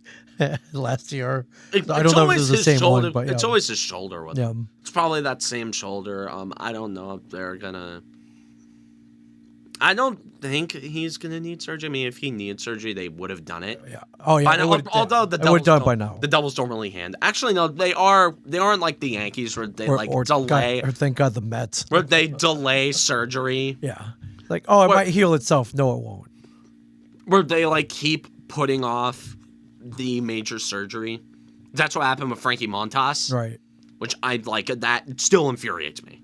last year. I don't know if it was the same shoulder. one, but yeah. It's always his shoulder with Yeah. him. It's probably that same shoulder. I don't know if they're gonna. I don't think he's gonna need surgery. I mean, if he needs surgery, they would have done it. Yeah. Oh yeah. By now, although the Devils done it by don't- now. the Devils don't really hand. Actually, no, they aren't like the Yankees where they delay. Or thank God the Mets. Where they delay surgery. Yeah. Like, oh, it might heal itself. No, it won't. Where they keep putting off the major surgery. That's what happened with Frankie Montas. Right. Which that still infuriates me.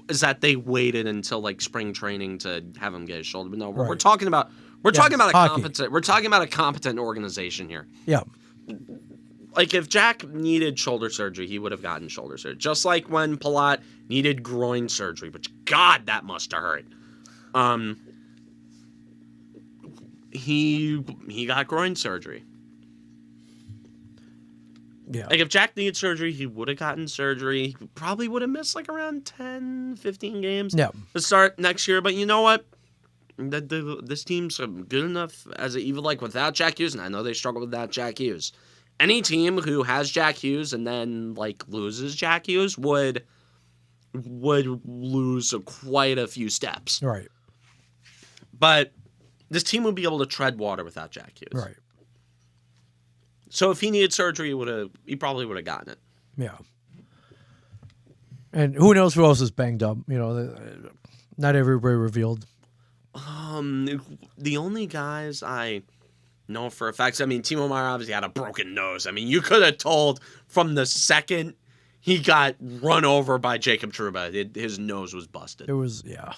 Is that they waited until spring training to have him get his shoulder. But no, we're Right. talking about a hockey. competent organization here. Yeah. If Jack needed shoulder surgery, he would have gotten shoulder surgery. Just like when Palat needed groin surgery, which God, that must have hurt. He got groin surgery. Yeah. If Jack needed surgery, he would have gotten surgery. He probably would have missed around 10, 15 games Yeah. to start next year. But you know what? This team's good enough as even without Jack Hughes, and I know they struggle without Jack Hughes. Any team who has Jack Hughes and then loses Jack Hughes would lose quite a few steps. Right. But this team would be able to tread water without Jack Hughes. Right. So if he needed surgery, he probably would have gotten it. Yeah. And who knows who else is banged up? Not everybody revealed. The only guys I know for a fact, Timo Meier obviously had a broken nose. You could have told from the second he got run over by Jacob Trouba, his nose was busted. It was, yeah.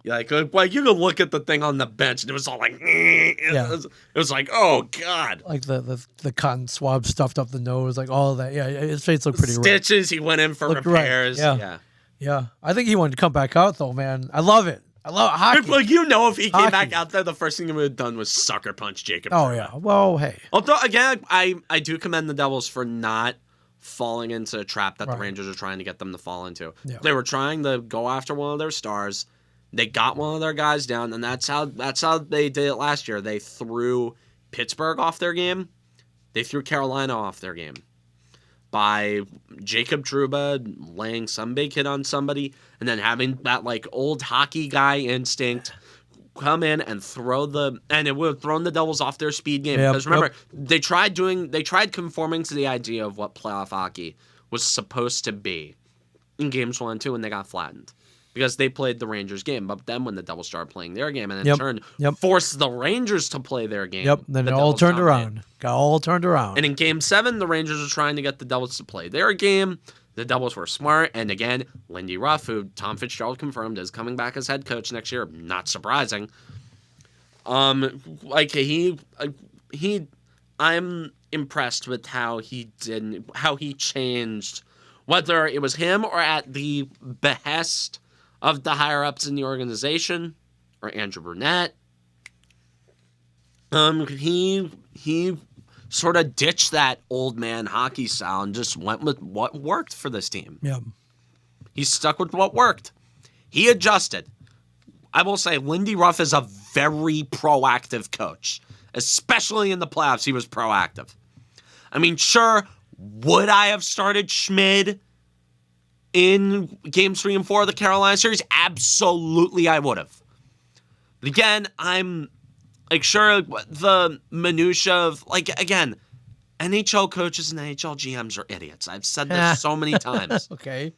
You could look at the thing on the bench and it was all it was like, oh God. The cotton swab stuffed up the nose, all of that. Yeah, his face looked pretty rough. Stitches, he went in for repairs. Right. Yeah. I think he wanted to come back out though, man. I love it. I love hockey. If he came Hockey. back out there, the first thing he would have done was sucker punch Jacob. Oh Trouba. yeah. Well, hey. Although again, I do commend the Devils for not falling into a trap that the Right. Rangers are trying to get them to fall into. Yeah. They were trying to go after one of their stars. They got one of their guys down, and that's how they did it last year. They threw Pittsburgh off their game. They threw Carolina off their game by Jacob Trouba laying some big hit on somebody and then having that old hockey guy instinct come in and it would have thrown the Devils off their speed game. Yep, Because remember, they tried conforming to the idea of what playoff hockey was supposed to be in games 1 and 2, and they got flattened. Because they played the Rangers game, but then when the Devils started playing their game and in turn forced the Rangers to play their game. Yep. Then the it all Devils turned dominated. around. Got all turned around. And in Game 7, the Rangers were trying to get the Devils to play their game. The Devils were smart, and again, Lindy Ruff, who Tom Fitzgerald confirmed is coming back as head coach next year, not surprising. I'm impressed with how he changed, whether it was him or at the behest of the higher-ups in the organization, or Andrew Brunette. He sort of ditched that old man hockey style and just went with what worked for this team. Yeah. He stuck with what worked. He adjusted. I will say Lindy Ruff is a very proactive coach, especially in the playoffs. He was proactive. Sure, would I have started Schmid in games 3 and 4 of the Carolina series? Absolutely, I would have. But again, I'm sure the minutia of again, NHL coaches and NHL GMs are idiots. I've said this so many times. Okay.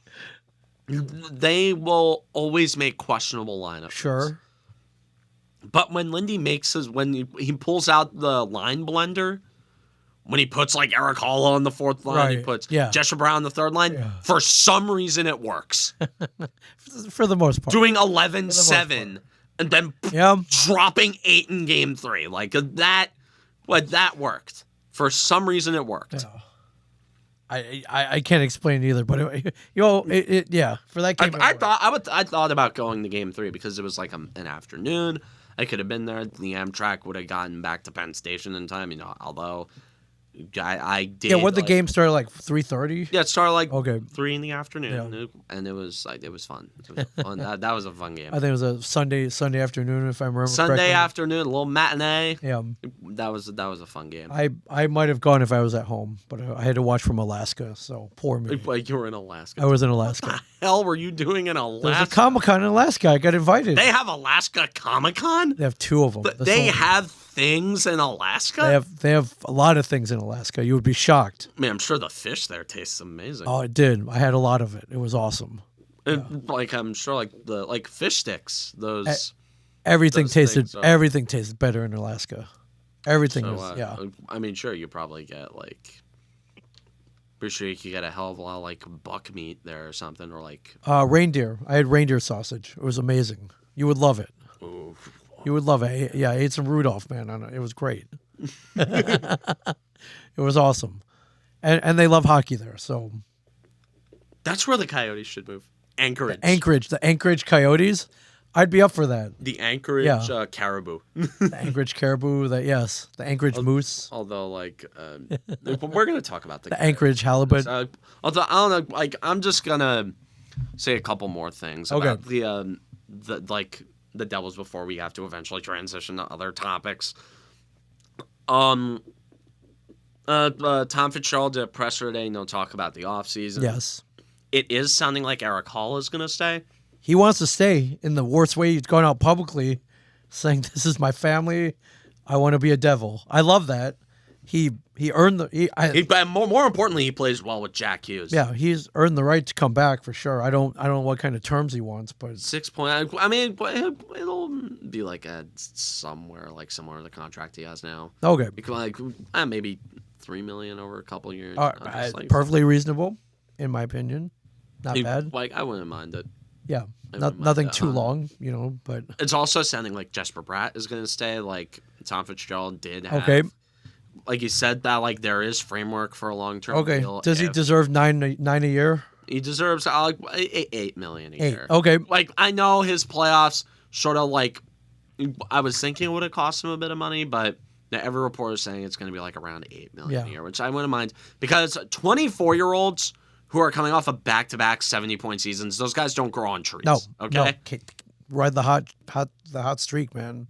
They will always make questionable lineups. Sure. But when Lindy when he pulls out the line blender, when he puts Eric Hall on the fourth line, he puts Jesper Brown on the third line, for some reason it works. For the most part. Doing 11-7 and then dropping 8 in game 3. That worked. For some reason it worked. Yeah. I can't explain it either, but for that game, I thought about going to game 3 because it was an afternoon. I could have been there. The Amtrak would have gotten back to Penn Station in time. Although I did. Yeah, what the game started like 3:30. Yeah, it started like Okay. 3 in the afternoon, and it was fun. It was fun. that was a fun game. I think it was a Sunday afternoon, if I remember Sunday correctly. afternoon, a little matinee. Yeah, That was a fun game. I might have gone if I was at home, but I had to watch from Alaska, so poor me. Like you were in Alaska. I was in What Alaska. the hell were you doing in There's a Alaska? Comic-Con in Alaska. I got invited. They have Alaska Comic Con. They have 2 of them. They have things in Alaska. They have a lot of things in Alaska. You would be shocked. Man, I'm sure the fish there tastes amazing. Oh, it did. I had a lot of it. It was awesome. And, like I'm sure, like fish sticks. Those. Everything Those tasted things are- everything tasted better in Alaska. Everything So, was yeah. I mean, sure, you probably get like. Pretty sure you could get a hell of a lot of like buck meat there or something, or like. Reindeer. I had reindeer sausage. It was amazing. You would love it. Ooh, You would love it. I ate some Rudolph, man. It was great. It was awesome. And they love hockey there. So that's where the Coyotes should move. Anchorage. the Anchorage Coyotes, I'd be up for that. The Anchorage Yeah. Caribou. The Anchorage Caribou, the Anchorage Moose, Although, we're gonna talk about the Anchorage Halibut. Although I don't know, I'm just gonna say a couple more things about the Devils before we have to eventually transition to other topics. Tom Fitzgerald did a presser today. No talk about the offseason. Yes. It is sounding like Eric Hall is gonna stay. He wants to stay in the worst way. He's going out publicly saying, "This is my family. I want to be a Devil." I love that. He earned But more importantly, he plays well with Jack Hughes. yeah, he's earned the right to come back for sure. I don't know what kind of terms he wants, but 6 point. I mean, it'll be like somewhere similar to the contract he has now. okay. Because maybe $3 million over a couple of years. Perfectly reasonable, in my opinion. Not bad. I wouldn't mind it. Yeah, I wouldn't mind nothing that. too long, but It's also sounding like Jesper Bratt is going to stay. Like Tom Fitzgerald did have. okay. Like he said that there is framework for a long-term Okay. deal. Does he deserve nine a year? He deserves $8 million a year. Okay. I know his playoffs sort of I was thinking it would have cost him a bit of money, but every report is saying it's going to be around $8 million a year, which I wouldn't mind because 24-year-olds who are coming off of back-to-back 70-point seasons, those guys don't grow on trees. No. Okay. No. Ride the hot streak, man.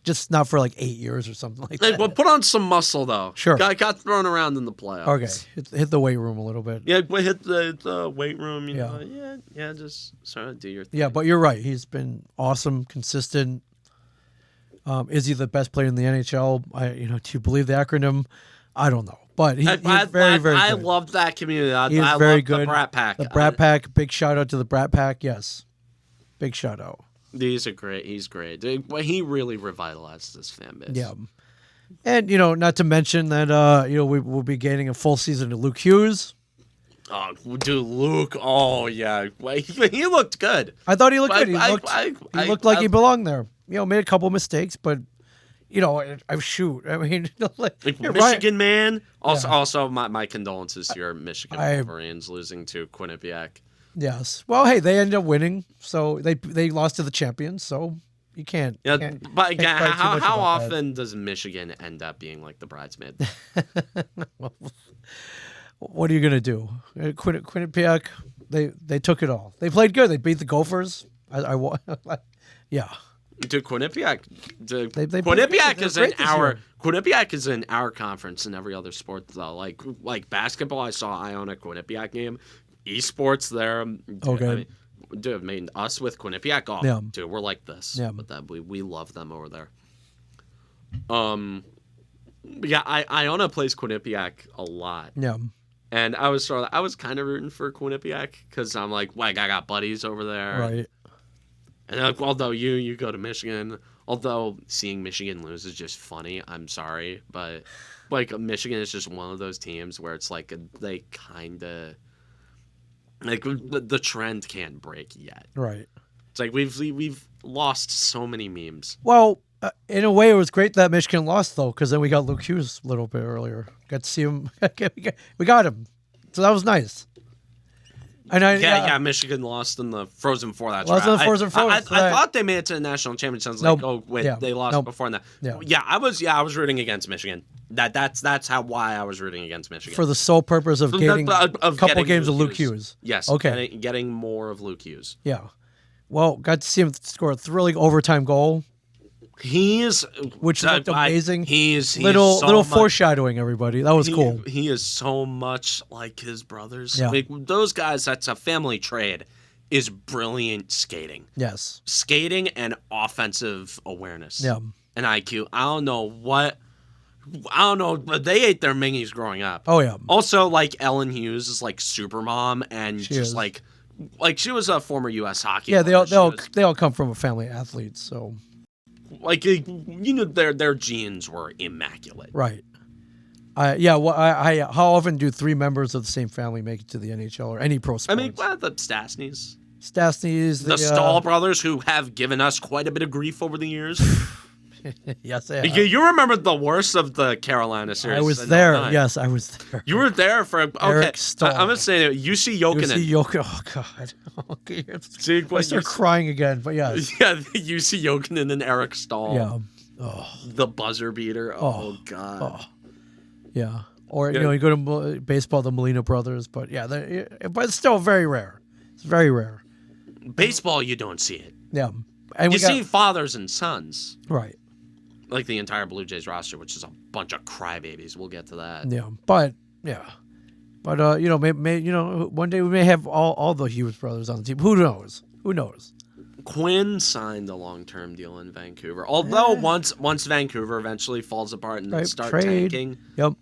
Just not for 8 years or something like that. Well, put on some muscle though. Sure. Got thrown around in the playoffs. Okay. Hit the weight room a little bit. Yeah, but hit the weight room. You Yeah. know. Yeah. Just sort of do your thing. Yeah, but you're right. He's been awesome, consistent. Is he the best player in the NHL? Do you believe the acronym? I don't know, but he's very good. I love that community. He's I very love good. The Brat Pack. The Brat Pack. Big shout out to the Brat Pack. Yes, big shout out. He's great. He really revitalized this fan base. Yeah, and not to mention that we will be gaining a full season of Luke Hughes. Oh, dude, Luke. Oh yeah, he looked good. I thought he looked good. He looked like he belonged there. Made a couple mistakes, but shoot. I mean, Michigan man. Also, my condolences to your Michigan Wolverines losing to Quinnipiac. Yes. Well, hey, they ended up winning, so they lost to the champions. So you can't. Yeah, but can't cry too much how about often does Michigan end up being the bridesmaid? What are you gonna do? Quinnipiac, they took it all. They played good. They beat the Gophers. Yeah. Dude, Quinnipiac. Quinnipiac Quinnipiac is in our conference in every other sport though. Like basketball, I saw Iona Quinnipiac game. Esports there. Okay. I mean, us with Quinnipiac. Oh, Yeah. dude, we're like this. Yeah. But that we love them over there. Yeah, Iona plays Quinnipiac a lot. Yeah. And I was kind of rooting for Quinnipiac because I'm I got buddies over there. Right. And although you go to Michigan, although seeing Michigan lose is just funny. I'm sorry, but Michigan is just one of those teams where it's they kind of the trend can't break yet. Right. It's we've lost so many memes. Well, in a way, it was great that Michigan lost though, because then we got Luke Hughes a little bit earlier. Got to see him. We got him, so that was nice. Yeah, Michigan lost in the Frozen Four. That's Lost right. in the Frozen Four. I thought they made it to the national championship. I was like, oh wait, they lost before that. Yeah. I was rooting against Michigan. That's why I was rooting against Michigan For the sole purpose of getting a couple games of Luke Hughes. Yes. Okay. Getting more of Luke Hughes. Yeah. Well, got to see him score a thrilling overtime goal. Which looked amazing. He's little foreshadowing, everybody. That was cool. He is so much like his brothers. Yeah. Like, those guys, that's a family trade, is brilliant skating. Yes. Skating and offensive awareness. Yeah. And IQ. I don't know, but they ate their mingies growing up. Oh, yeah. Also, like, Ellen Hughes is like super mom, and she just is. like she was a former U.S. hockey Yeah, player. they all come from a family of athletes, so like, their genes were immaculate. right. How often do 3 members of the same family make it to the NHL or any pro sports? I mean, the Stastnys. The Stahl brothers, who have given us quite a bit of grief over the years. Yes, You remember the worst of the Carolina series. I was there. Yes, I was there. You were there for... Okay, Eric Stahl. I'm going to say that UC Jokinen. Oh, God. Okay. See, I start crying again, but yes. Yeah, UC Jokinen and Eric Stahl. Yeah. Oh. The buzzer beater. Oh God. Oh. Yeah. Or, you go to baseball, the Molina brothers, but but it's still very rare. It's very rare. Baseball, you don't see it. Yeah. And you see fathers and sons. Right. Like the entire Blue Jays roster, which is a bunch of crybabies. We'll get to that. Yeah. But one day we may have all the Hughes brothers on the team. Who knows? Quinn signed a long-term deal in Vancouver. Although once Vancouver eventually falls apart and they start tanking. Yep.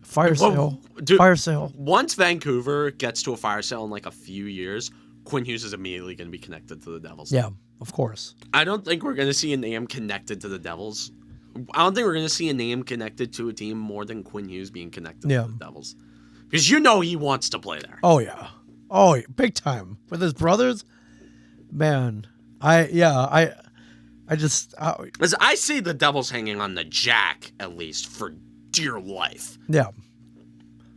Fire sale. Dude, fire sale. Once Vancouver gets to a fire sale in like a few years, Quinn Hughes is immediately going to be connected to the Devils. Yeah, of course. I don't think we're going to see a name connected to the Devils. I don't think we're going to see a name connected to a team more than Quinn Hughes being connected to the Devils. Because he wants to play there. Oh, yeah. Oh, big time. With his brothers, man. I see the Devils hanging on the Jack, at least, for dear life. Yeah.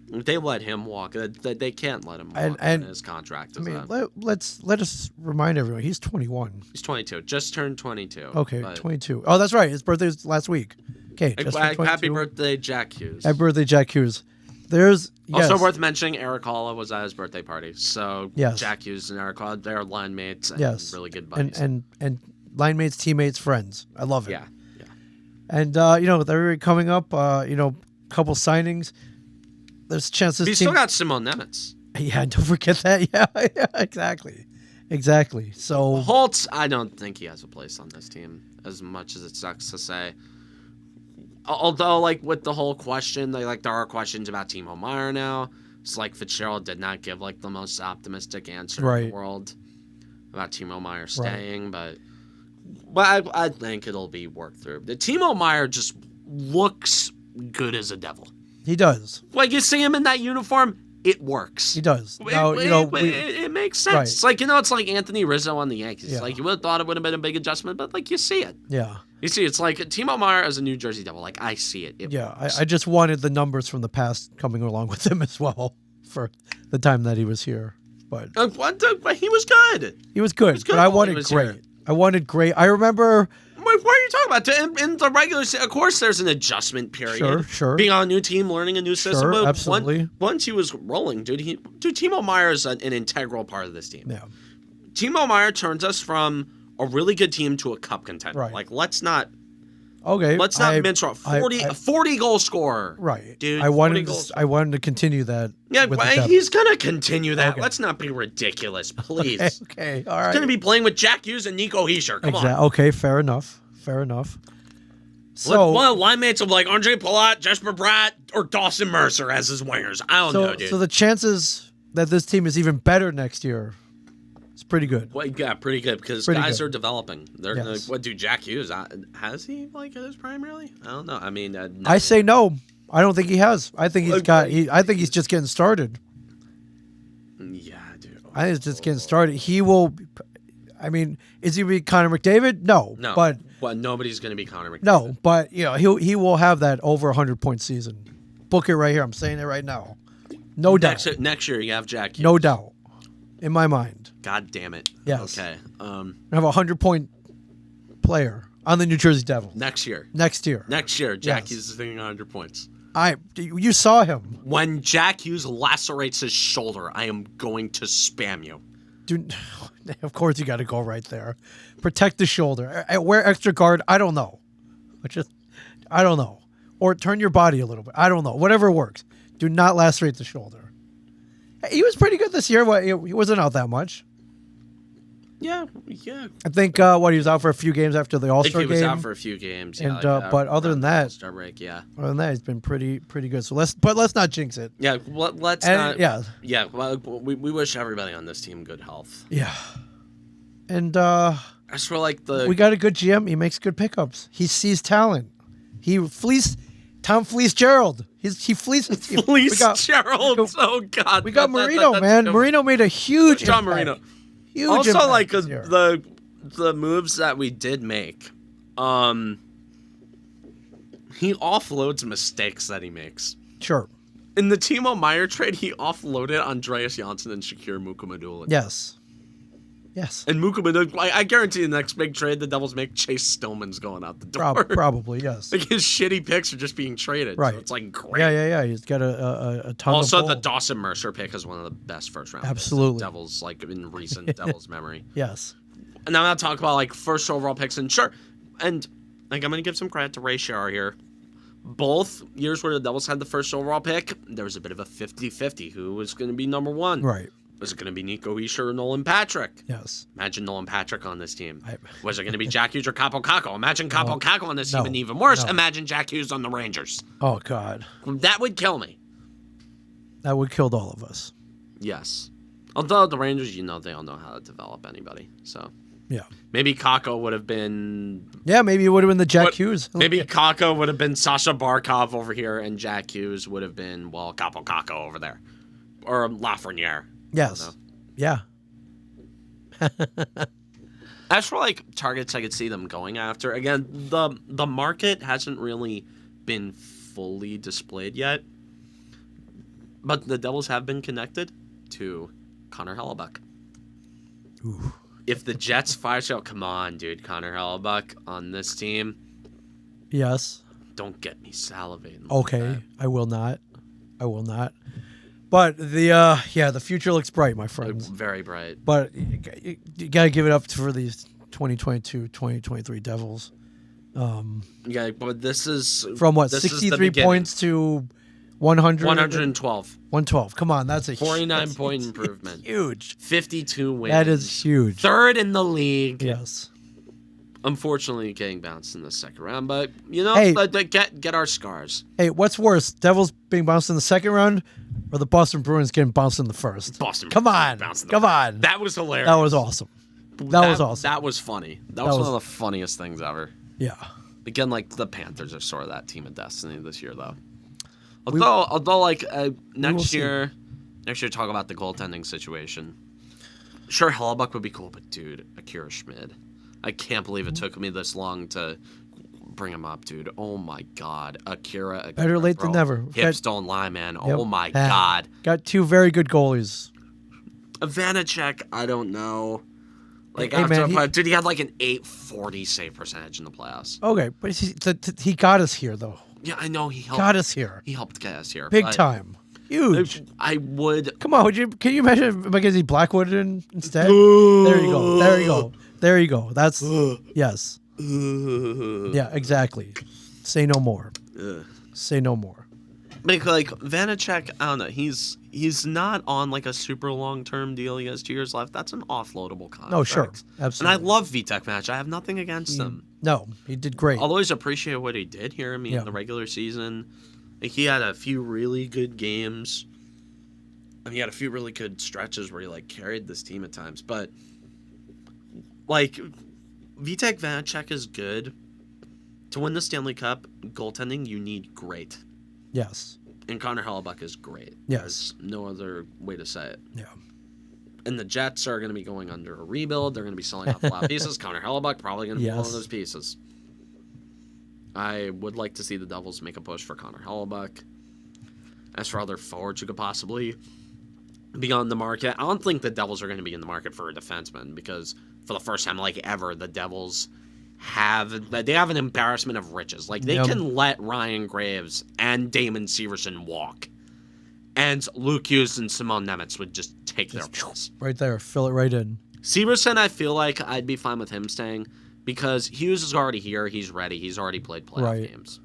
They let him walk. They can't let him walk on his contract. Let us remind everyone, he's 21. He's 22. Just turned 22. Okay, 22. Oh, that's right. His birthday was last week. Okay, happy birthday, Jack Hughes. Happy birthday, Jack Hughes. There's also worth mentioning, Eric Halla was at his birthday party. So yes. Jack Hughes and Eric Halla, they're line mates and really good buddies. And line mates, teammates, friends. I love it. Yeah. And with everybody coming up, couple signings. There's chances. He's still got Simone Nemitz. Yeah, don't forget that. Yeah, exactly. So Holtz, I don't think he has a place on this team, as much as it sucks to say. Although, like, with the whole question, there are questions about Timo Meier now. It's like Fitzgerald did not give like the most optimistic answer in the world about Timo Meier staying, but I think it'll be worked through. The Timo Meier just looks good as a Devil. He does. Like, you see him in that uniform, it works. He does. Now, it makes sense. Right. It's like, it's like Anthony Rizzo on the Yankees. Yeah. Like, you would have thought it would have been a big adjustment, but, like, you see it. Yeah. You see, it's like Timo Meier as a New Jersey Devil. Like, I see it. I just wanted the numbers from the past coming along with him as well for the time that he was here. But he was good. He was good, but I wanted great. Here. I wanted great. I remember... What are you talking about? In the regular season, of course, there's an adjustment period. Sure. Being on a new team, learning a new system. Sure, absolutely. Once he was rolling, Timo Meier is an integral part of this team. Yeah. Timo Meier turns us from a really good team to a cup contender. Right. Like, let's not mince around. 40 goal scorer. Right. Dude, I wanted to continue that. Yeah, he's going to continue that. Okay. Let's not be ridiculous, please. Okay. All right. He's going to be playing with Jack Hughes and Nico Hischier. Come on. Okay, fair enough. So one of the line mates of like Andre Palat, Jesper Bratt, or Dawson Mercer as his wingers. I don't know, dude. So the chances that this team is even better next year is pretty good. Well, yeah, pretty good because guys are developing. They're gonna Jack Hughes? Has he like at his prime really? I don't know. I mean, I say no. I don't think he has. I think I think he's just getting started. Yeah, dude. I think it's just getting started. He will. I mean, is he be Connor McDavid? No. But nobody's going to be Connor McDavid. No, but he will have that over 100-point season. Book it right here. I'm saying it right now. No doubt. Next year you have Jack Hughes. No doubt. in my mind. God damn it. Yes. Okay. I have a 100-point player on the New Jersey Devils Next year. next year. Next year, Jack Yes. Hughes is hitting 100 points. You saw him. When Jack Hughes lacerates his shoulder, I am going to spam you. Dude, of course you got to go right there. Protect the shoulder. Wear extra guard. I don't know. I don't know. Or turn your body a little bit. I don't know. Whatever works. Do not lacerate the shoulder. He was pretty good this year. He wasn't out that much. Yeah. I think he was out for a few games after the I All-Star think game. he was out for a few games. Yeah, And but other than that, All-Star break, yeah. other than that, he's been pretty good. So let's not jinx it. Yeah, let's And, not. Yeah. Well, we wish everybody on this team good health. Yeah. And As for like we got a good GM. He makes good pickups. He sees talent. Tom fleeced Gerald. He fleeced his team. Gerald. Oh God. We got Marino, man. Marino made a huge John impact. Marino. Huge Also, impact like this year. the moves that we did make, he offloads mistakes that he makes. Sure. In the Timo Meyer trade, he offloaded Andreas Janssen and Shakir Mukhamadullin. Yes. And Mukhamadullin, I guarantee the next big trade the Devils make, Chase Stillman's going out the door. Probably, yes. Like his shitty picks are just being traded. Right. So it's like great. Yeah. He's got a ton Also, of the gold. Dawson Mercer pick is one of the best first round picks Absolutely. in Devils, like in recent Devils memory. Yes. And I'm not talking about like first overall picks, and sure, and like I'm gonna give some credit to Ray Shar here. Both years where the Devils had the first overall pick, there was a bit of a 50-50 who was going to be number one. Right. Was it going to be Nico Hischier or Nolan Patrick? Yes. Imagine Nolan Patrick on this team. I- Was it going to be Jack Hughes or Capo Caco? Imagine Capo No. Caco on this team, No. and even worse, No. imagine Jack Hughes on the Rangers. Oh God. That would kill me. That would kill all of us. Yes. Although the Rangers, they all know how to develop anybody. So Yeah. maybe Caco would have been. Yeah, maybe it would have been the Jack Hughes. Maybe Caco would have been Sasha Barkov over here, and Jack Hughes would have been, well, Capo Caco over there. Or Lafreniere. Yes. Yeah. As for like targets I could see them going after, again, the market hasn't really been fully displayed yet. But the Devils have been connected to Connor Hellebuck. Ooh. If the Jets fire sale, come on, dude, Connor Hellebuck on this team, Yes. don't get me salivating. like Okay. that. I will not. But the future looks bright, my friends. Very bright. But you got to give it up for these 2022, 2023 Devils. Yeah, but this is From what, this is the 63 beginning. points to 100? 112. 112. Come on, that's a 49 point improvement. Huge. 52 wins. That is huge. Third in the league. Yes. Unfortunately, getting bounced in the second round, but Hey. get our scars. Hey, what's worse, Devils being bounced in the second round, or the Boston Bruins getting bounced in the first? Boston. Come on, bounced in the come first. on. That was hilarious. That was awesome. That was awesome. That was funny. That was one of the funniest things ever. Yeah. Again, like the Panthers are sort of that team of destiny this year, though. Although, like next year, talk about the goaltending situation. Sure, Hellebuck would be cool, but dude, Akira Schmid, I can't believe it took me this long to bring him up, dude. Oh my God, Akira. Better late than bro. never. Hips don't lie, man. Yep. Oh my Ah, God. Got two very good goalies. Vanacek, I don't know. Like, Hey, man, dude, he had like an 840 save percentage in the playoffs. Okay, but he got us here, though. Yeah, I know he helped. Got us here. He helped get us here. Big but time. Huge. I would. Come on, can you imagine Mackenzie Blackwood instead? There you go. There you go. There you go. That's yes. Yeah, exactly. Say no more. Say no more. Like Vanacek, I don't know. He's not on like a super long term deal. He has 2 years left. That's an offloadable contract. No, sure, absolutely. And I love Vitek Vanacek. I have nothing against him. No, he did great. I'll always appreciate what he did here. I mean, Yeah. in the regular season, like, he had a few really good games. And he had a few really good stretches where he like carried this team at times. But like Vitek Vanacek is good. To win the Stanley Cup, goaltending, you need great. Yes. And Connor Hellebuck is great. Yes. There's no other way to say it. Yeah. And the Jets are going to be going under a rebuild. They're going to be selling off a lot of pieces. Connor Hellebuck probably going to be one of Yes. those pieces. I would like to see the Devils make a push for Connor Hellebuck. As for other forwards who could possibly be on the market. I don't think the Devils are going to be in the market for a defenseman because for the first time, like ever, the Devils have an embarrassment of riches. Like they can let Ryan Graves and Damon Severson walk, and Luke Hughes and Simon Nemec would just take their place. Right there, fill it right in. Severson, I feel like I'd be fine with him staying because Hughes is already here. He's ready. He's already played playoff games.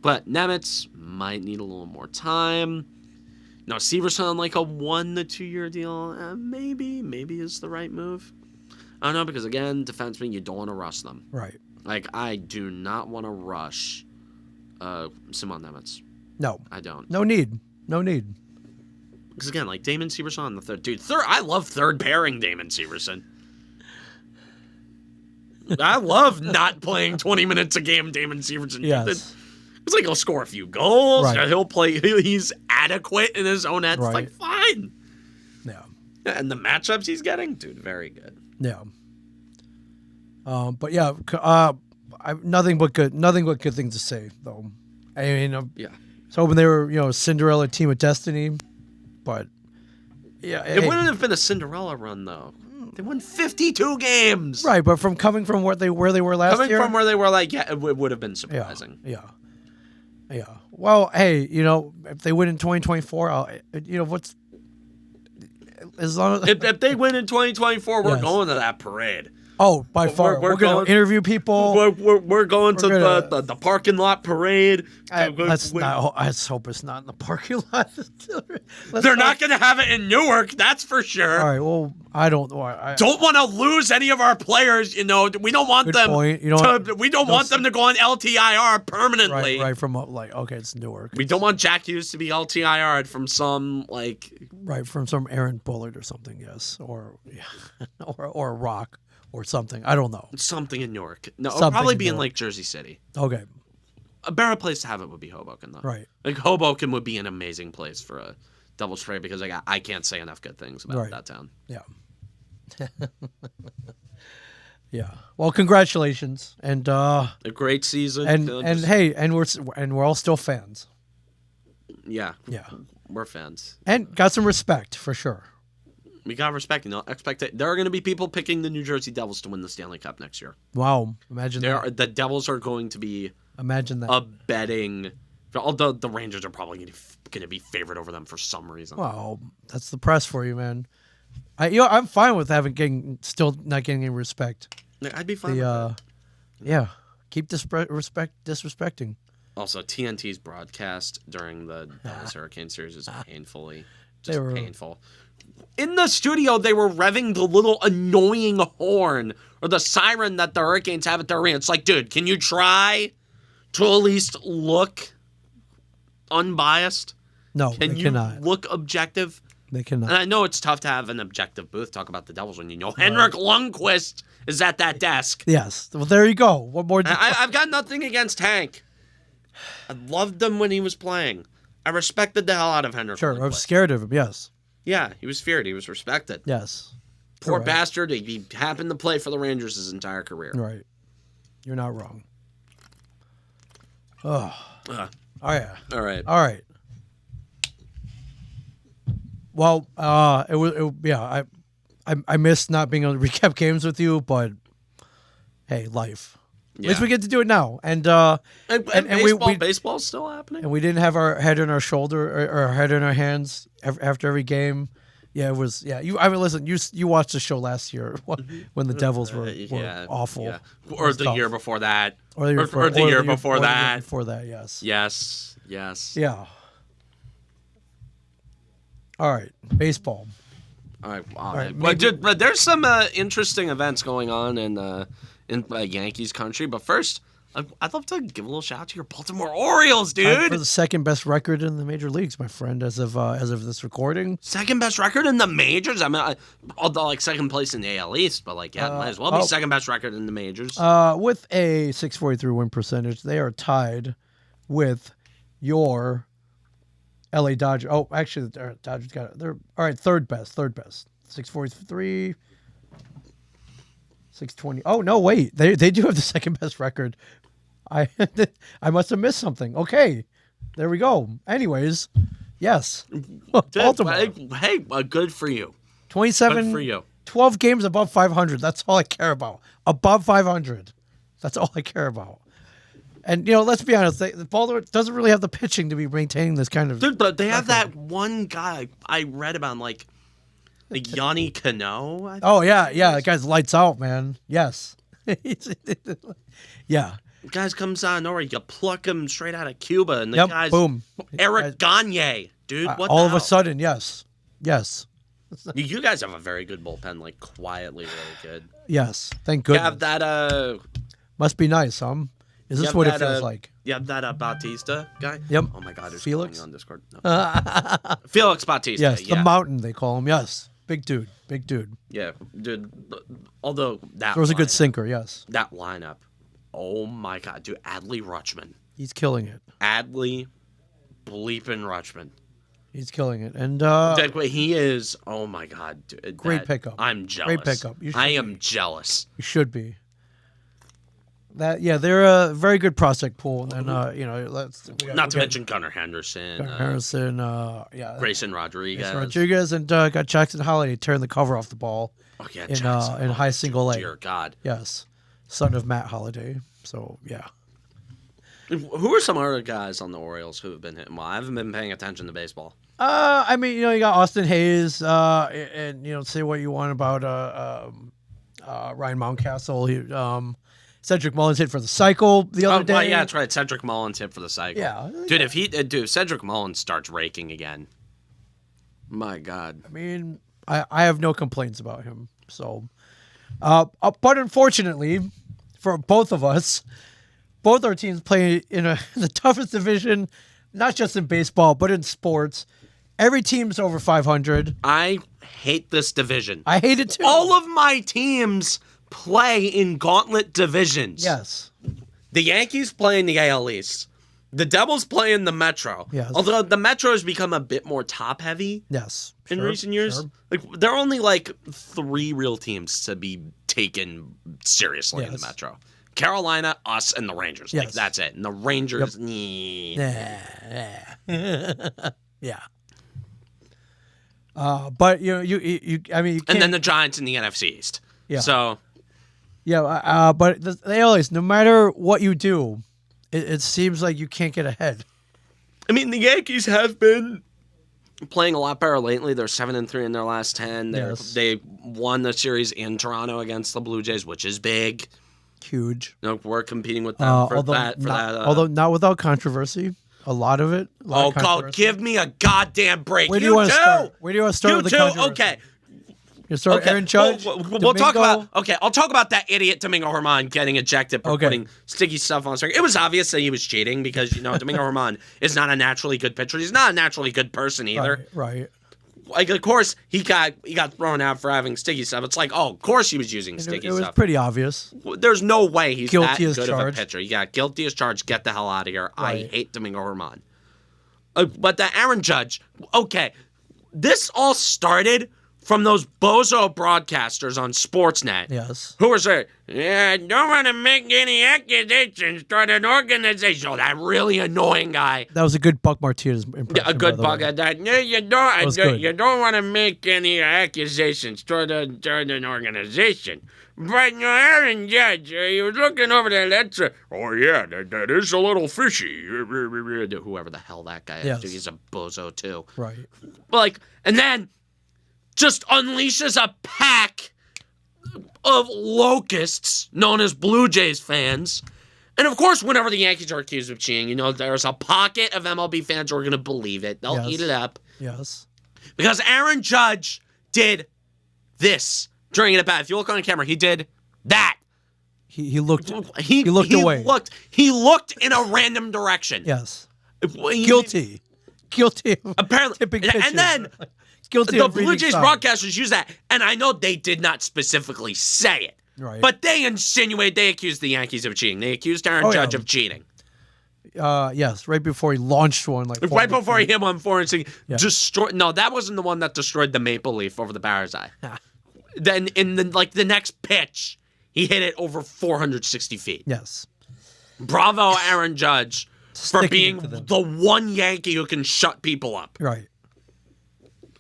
But Nemec might need a little more time. No, Severson on like a 1 to 2 year deal, maybe is the right move. I don't know, because again, defensemen, you don't want to rush them. Right. Like, I do not want to rush Simon Nemec. No. I don't. No need. Because again, like Damon Severson on the third. Dude, I love third pairing Damon Severson. I love not playing 20 minutes a game Damon Severson. Yes. It's like he'll score a few goals. Right. He'll play. He's adequate in his own end. It's Right. like, fine. Yeah. And the matchups he's getting, dude, very good. Yeah. But yeah, nothing but good things to say though. I mean, Yeah. I was hoping they were, Cinderella team of destiny, but yeah, It wouldn't have been a Cinderella run though. They won 52 games. right. But coming from where they were last Coming year, from where they were, like, yeah, it would have been surprising. Yeah. Well, hey, if they win in 2024, what's as long as If they win in 2024, we're Yes. going to that parade. by far we're we're gonna going- interview people. We're going to gonna- the parking lot parade. Let's hope it's not in the parking lot. They're not going to have it in Newark, that's for sure. All right. Well, I don't know. I Don't want to lose any of our players. We don't want Good them. point. We don't want them to go on LTIR permanently. right from okay, it's Newark. We don't want Jack Hughes to be LTIR'd from some Right from some Aaron Bullard or something. Yes, or or Rock or something. I don't know. something in Newark. No, it'll Something probably in be in Newark. like Jersey City. Okay. A better place to have it would be Hoboken, though. Right. Like Hoboken would be an amazing place for a double spray because I can't say enough good things about that town. Yeah. Yeah. Well, congratulations, and A great season. and we're all still fans. Yeah, Yeah. we're fans. And got some respect for sure. We got respect. There are going to be people picking the New Jersey Devils to win the Stanley Cup next year. Wow. Imagine that. The Devils are going to be Imagine that. a betting. Although the Rangers are probably going to be favored over them for some reason. Wow. That's the press for you, man. I'm fine with still not getting any respect. I'd be fine with that. Yeah. Keep disrespecting. Also, TNT's broadcast during the Devils Hurricane series is painfully painful. In the studio, they were revving the little annoying horn or the siren that the Hurricanes have at their arena. It's like, dude, can you try to at least look unbiased? No, Can they you cannot. look objective? They cannot. And I know it's tough to have an objective booth talk about the Devils when Henrik Lundqvist is at that desk. Yes. Well, there you go. What more? I've got nothing against Hank. I loved him when he was playing. I respected the hell out of Henrik Sure. Lundqvist. I'm scared of him. Yes. Yeah, he was feared. He was respected. Yes. Poor Correct. bastard. He happened to play for the Rangers his entire career. Right. You're not wrong. Oh. Uh, Oh yeah. all right. All right. Well, I missed not being able to recap games with you, but hey, life. At least we get to do it now, and Baseball's still happening. and we didn't have our head on our shoulder or our head in our hands after every game. Yeah, it was. Yeah, listen. You watched the show last year when the Devils were awful, yeah. Or the year before that, or the year or the year before that. Before that, yes. Yes. Yeah. All right, baseball. All right. right, But there's some interesting events going on in Yankees country. But first, I'd love to give a little shout out to your Baltimore Orioles, dude. For the second best record in the major leagues, my friend, as of this recording. Second best record in the majors. I mean, although second place in the AL East, but might as well be second best record in the majors. With a .643 win percentage, they are tied with your LA Dodgers. Oh, actually, the Dodgers got it. They're all right. Third best. 643, 620. Oh no, wait. They do have the second best record. I must have missed something. Okay, there we go. Anyways, Yes. Dude, Baltimore. hey, good for you. 27, Good for you. 12 games above 500. That's all I care about. Above 500. That's all I care about. And, let's be honest. Baltimore doesn't really have the pitching to be maintaining this kind of... Dude, but they have that one guy I read about, like Yanni Cano. Oh, yeah. That guy's lights out, man. Yes. Yeah. The guy comes out of nowhere. You pluck him straight out of Cuba. And the Yep, guy's boom. Eric Gagne. Dude, what all the of hell? a sudden, yes. You guys have a very good bullpen, like quietly really good. Yes. Thank You goodness. have that Must be nice, huh? Is you this have what that, it feels like? You have that Bautista guy? Yep. Oh my god, who's Felix? calling on Discord? No. Felix Bautista. Yes, yeah. the mountain, they call him. Yes. Big dude. Yeah, dude. Although that Throws a good lineup- sinker, yes. That lineup. Oh my god, dude. Adley Rutschman. He's killing it. Adley bleeping Rutschman. He's killing it. And He is. Oh my god, dude. Great pickup. I'm jealous. Great pickup. You should I am jealous. you should be. They're a very good prospect pool. And Not to mention Gunnar Henderson, Harrison, Grayson Rodriguez. Rodriguez, and got Jackson Holiday tearing the cover off the ball Oh yeah, in Jackson. high single A. Dear God. Yes, son of Matt Holiday. So yeah. Who are some other guys on the Orioles who have been hitting well? I haven't been paying attention to baseball. I mean, you got Austin Hayes, and say what you want about Ryan Mountcastle. Cedric Mullins hit for the cycle the other day. Well, yeah, that's right. Cedric Mullins hit for the cycle. Yeah. Dude, if Cedric Mullins starts raking again, my God. I mean, I have no complaints about him. So, but unfortunately, for both of us, both our teams play in the toughest division, not just in baseball, but in sports. Every team's over 500. I hate this division. I hate it too. All of my teams play in gauntlet divisions. Yes. The Yankees play in the AL East. The Devils play in the Metro. Yes. Although the Metro has become a bit more top-heavy Yes. in Sure, recent years. sure. Like there are only like 3 real teams to be taken seriously in the Yes. Metro. Carolina, us, and the Rangers. Like Yes. that's it. And the Rangers, Yeah. But you I mean, you can't, and then the Giants in the NFC East. Yeah. So but they always, no matter what you do, it seems like you can't get ahead. I mean, the Yankees have been playing a lot better lately. They're 7-3 in their last 10. Yes. They won the series in Toronto against the Blue Jays, which is big. Huge. We're competing with them for that. Although not without controversy. A lot of it. Oh, God, give me a goddamn break. Where do you want to start? Where do you want to start You with the too? controversy? Okay. You start with Aaron Judge? We'll talk Domingo? about. Okay, I'll talk about that idiot Domingo Germán getting ejected for Okay. putting sticky stuff on his ring. It was obvious that he was cheating because Domingo Germán is not a naturally good pitcher. He's not a naturally good person either. Right. Like, of course, he got thrown out for having sticky stuff. It's like, oh, of course he was using sticky It was stuff. pretty obvious. There's no way he's Guilty that as good charged. of a pitcher. Yeah, guilty as charged. Get the hell out of here. I Right. hate Domingo Germán. But the Aaron Judge, okay, this all started from those bozo broadcasters on Sportsnet. Yes. Who were saying, yeah, I don't want to make any accusations toward an organization. Oh, that really annoying guy. That was a good Buck Martinez impression. Yeah, a good by the bug way. at that. No, was good. you don't want to make any accusations toward an organization. But Aaron Judge, he was looking over there. That's oh yeah, that is a little fishy. Whoever the hell that guy is, Yes. dude, he's a bozo too. Right. Like, and then just unleashes a pack of locusts known as Blue Jays fans. And of course, whenever the Yankees are accused of cheating, there's a pocket of MLB fans who are going to believe it. They'll Yes. eat it up. Yes. Because Aaron Judge did this during an at bat. If you look on the camera, he did that. He looked. He looked away. He looked in a random direction. Yes. He- Guilty. of Apparently. tipping pitches. And then Guilty the of Blue reading Jays signs. broadcasters use that. And I know they did not specifically say it. Right. But they insinuate, they accused the Yankees of cheating. They accused Aaron Oh, yeah. Judge of cheating. Yes, right before he launched one, like Right before he hit one for and Yeah. destroyed. No, that wasn't the one that destroyed the Maple Leaf over the Barra's eye. Then in the next pitch, he hit it over 460 feet. Yes. Bravo, Aaron Judge, for Sticking being it to them. the one Yankee who can shut people up. Right.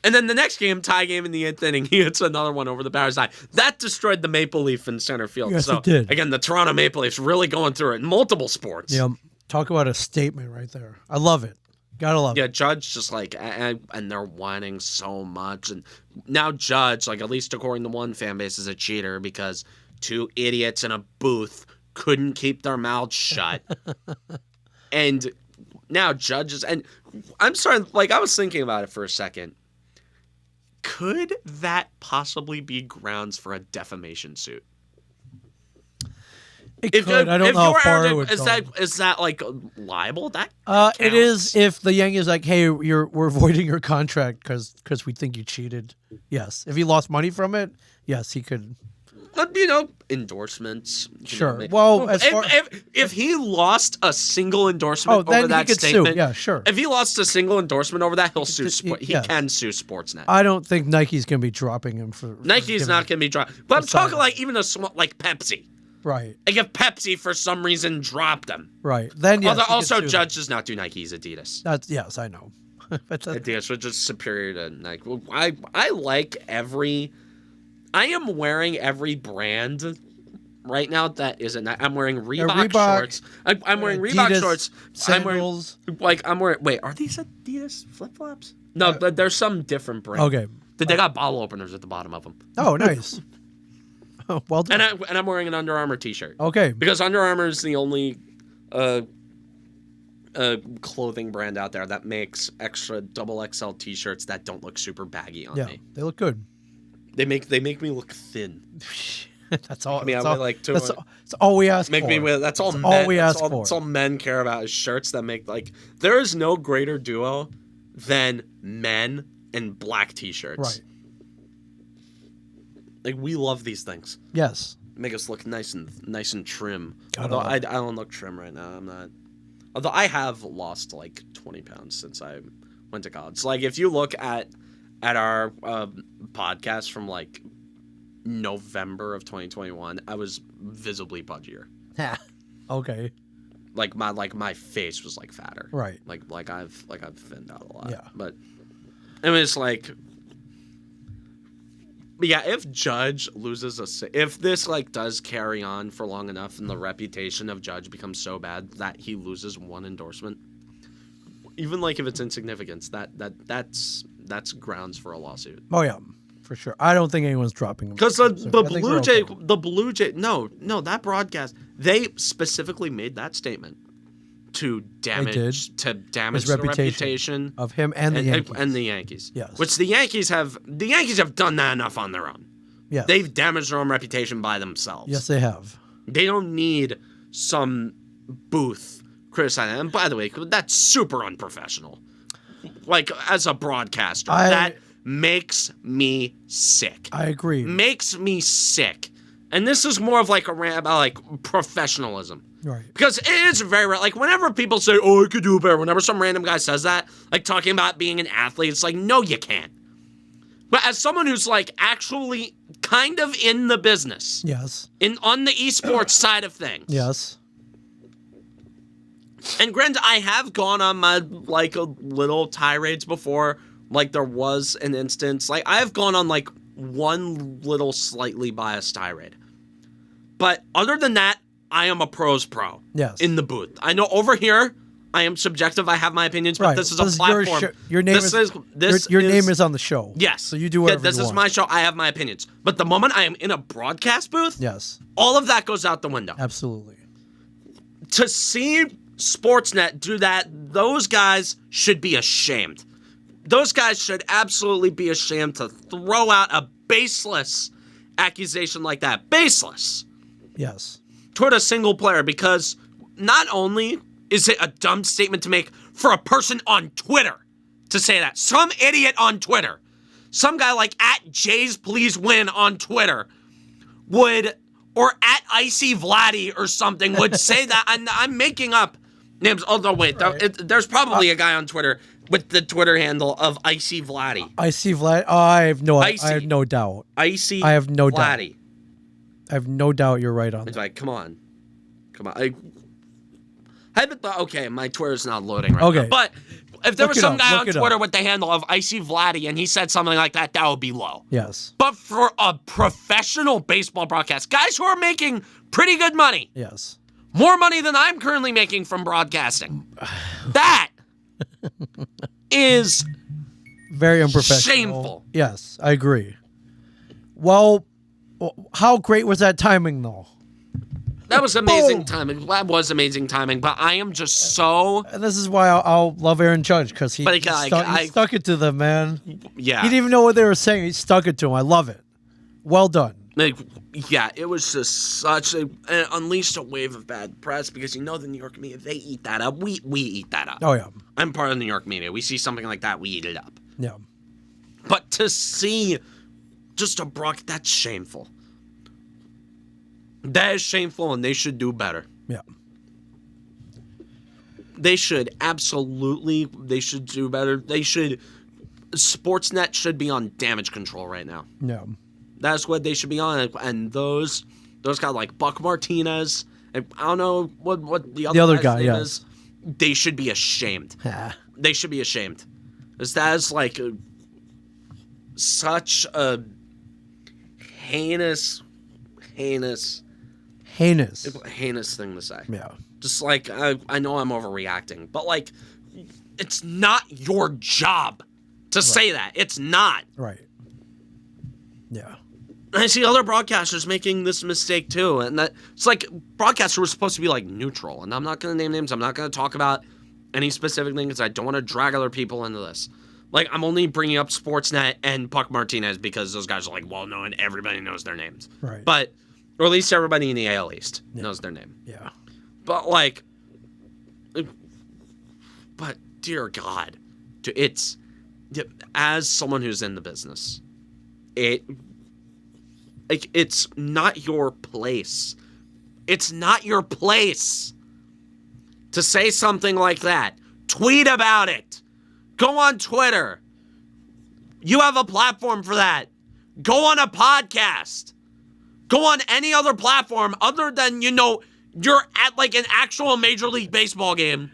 And then the next game, tie game in the 8th inning, he hits another one over the batter's eye. That destroyed the Maple Leaf in center field. Yes, so, it did. again, the Toronto Maple Leafs really going through it in multiple sports. Yeah. Talk about a statement right there. I love it. Gotta love Yeah, it. Judge just like, and they're whining so much. And now Judge, like at least according to one fan base, is a cheater because 2 idiots in a booth couldn't keep their mouths shut. And now Judge is, and I'm sorry, like I was thinking about it for a second. Could that possibly be grounds for a defamation suit? It could. I don't know how far it would go. Is that like libel? That it is if the Yankees like, hey, we're voiding your contract because we think you cheated. Yes. If he lost money from it, yes, he could. Endorsements. Sure. Well, as far if he lost a single endorsement then over that he could statement, sue. Yeah, sure. If he lost a single endorsement over that, he'll sue. He yes. can sue Sportsnet. I don't think Nike's gonna be dropping him for Nike's not going to be dropped. But I'm talking like even a small, like Pepsi. Right. Like if Pepsi for some reason dropped them. Right. Then yes. Although also Judge does not do Nike. He's Adidas. That's yes, I know. Adidas, which is superior to Nike. Well, I like every. I am wearing every brand right now that isn't. I'm wearing Reebok shorts. I'm wearing Reebok Adidas shorts. Sandals. I'm wearing. Wait, are these Adidas flip flops? No, but there's some different brand. Okay. They got bottle openers at the bottom of them. Oh, nice. Oh, well done. And I'm wearing an Under Armour t-shirt. Okay. Because Under Armour is the only clothing brand out there that makes extra XXL t-shirts that don't look super baggy on me. They look good. They make me look thin. That's all. That's all we ask make for. Me, that's all. That's Men, all we ask for. That's all men care about is shirts that make like. There is no greater duo than men in black t-shirts. Right. Like we love these things. Yes. Make us look nice and trim. Although I don't look trim right now. I'm not. Although I have lost like 20 pounds since I went to college. Like if you look at our podcast from like November of 2021, I was visibly pudgier. Okay. Like my face was like fatter. Right. Like I've thinned out a lot. Yeah. But I mean it's like. But yeah, if Judge loses if this like does carry on for long enough and the reputation of Judge becomes so bad that he loses one endorsement, even like if it's insignificant, that's grounds for a lawsuit. Oh yeah, for sure. I don't think anyone's dropping him. Because the Blue Jay, no, that broadcast, they specifically made that statement to damage the reputation of him and the Yankees. And the Yankees. Yes. Which the Yankees have done that enough on their own. Yes. They've damaged their own reputation by themselves. Yes, they have. They don't need some booth criticizing. And by the way, that's super unprofessional. Like, as a broadcaster, that makes me sick. I agree. Makes me sick. And this is more of like a rant about like professionalism. Right. Because it is very rare. Like, whenever people say, oh, I could do better, whenever some random guy says that, like, talking about being an athlete, it's like, no, you can't. But as someone who's, like, actually kind of in the business. Yes. On the esports side of things. Yes. And granted, I have gone on my, like, little tirades before. Like, there was an instance. Like, I have gone on, like, one little slightly biased tirade. But other than that, I am a pro's pro. Yes. In the booth. I know over here, I am subjective. I have my opinions, but this is a platform. Your name is on the show. Yes. So you do whatever you want. This is my show. I have my opinions. But the moment I am in a broadcast booth, yes, all of that goes out the window. Absolutely. To see Sportsnet do that, those guys should be ashamed. Those guys should absolutely be ashamed to throw out a baseless accusation like that. Baseless. Yes. Toward a single player, because not only is it a dumb statement to make for a person on Twitter to say that. Some idiot on Twitter, some guy like @JaysPleaseWin on Twitter would, or @IcyVladdy or something would say that. And I'm making up names. Although, wait, there's probably a guy on Twitter with the Twitter handle of IcyVladdy. IcyVladdy? Oh, I have no doubt. Icy. I have no doubt. Vladdy. I have no doubt you're right on It's that. like, come on. Okay, my Twitter's not loading right Okay. now. But if there Look was it some up, guy look on it Twitter up. with the handle of Icy Vladdy and he said something like that, that would be low. Yes. But for a professional baseball broadcast, guys who are making pretty good money, Yes. more money than I'm currently making from broadcasting, that is Very unprofessional. shameful. Yes, I agree. Well, how great was that timing, though? That was amazing Boom. timing. That was amazing timing. But I am just so, And this is why I'll love Aaron Judge, because he, But he stuck it to them, man. yeah. He didn't even know what they were saying. He stuck it to him. I love it. Well done. Like, yeah, it was just such a unleashed a wave of bad press because you know the New York media, they eat that up. We eat that up. Oh, yeah. I'm part of the New York media. We see something like that, we eat it up. Yeah. But to see just a Brock, that's shameful. That is shameful, and they should do better. Yeah. They should absolutely. They should do better. They should. Sportsnet should be on damage control right now. Yeah. That's what they should be on. And those guys like Buck Martinez, and I don't know what the other guy, name yes. is. They should be ashamed. Ah. They should be ashamed. Because that is like such a heinous thing to say. Yeah. Just like, I know I'm overreacting, but like, it's not your job to say that. It's not. Right. Yeah. I see other broadcasters making this mistake too, and that it's like broadcasters were supposed to be like neutral, and I'm not going to name names. I'm not going to talk about any specific things. I don't want to drag other people into this. Like, I'm only bringing up Sportsnet and Buck Martinez because those guys are like well known. Everybody knows their names, Right. but or at least everybody in the AL East knows their name. Yeah. But like, but dear God, it's as someone who's in the business, it's not your place. It's not your place to say something like that. Tweet about it. Go on Twitter. You have a platform for that. Go on a podcast. Go on any other platform other than, you're at like an actual Major League Baseball game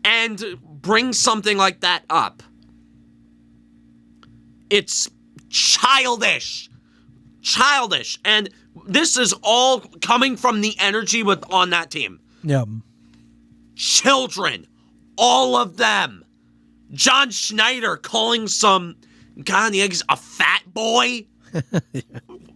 and bring something like that up. It's childish. And this is all coming from the energy on that team. Yeah. Children. All of them. John Schneider calling some guy on the eggs a fat boy. Yeah.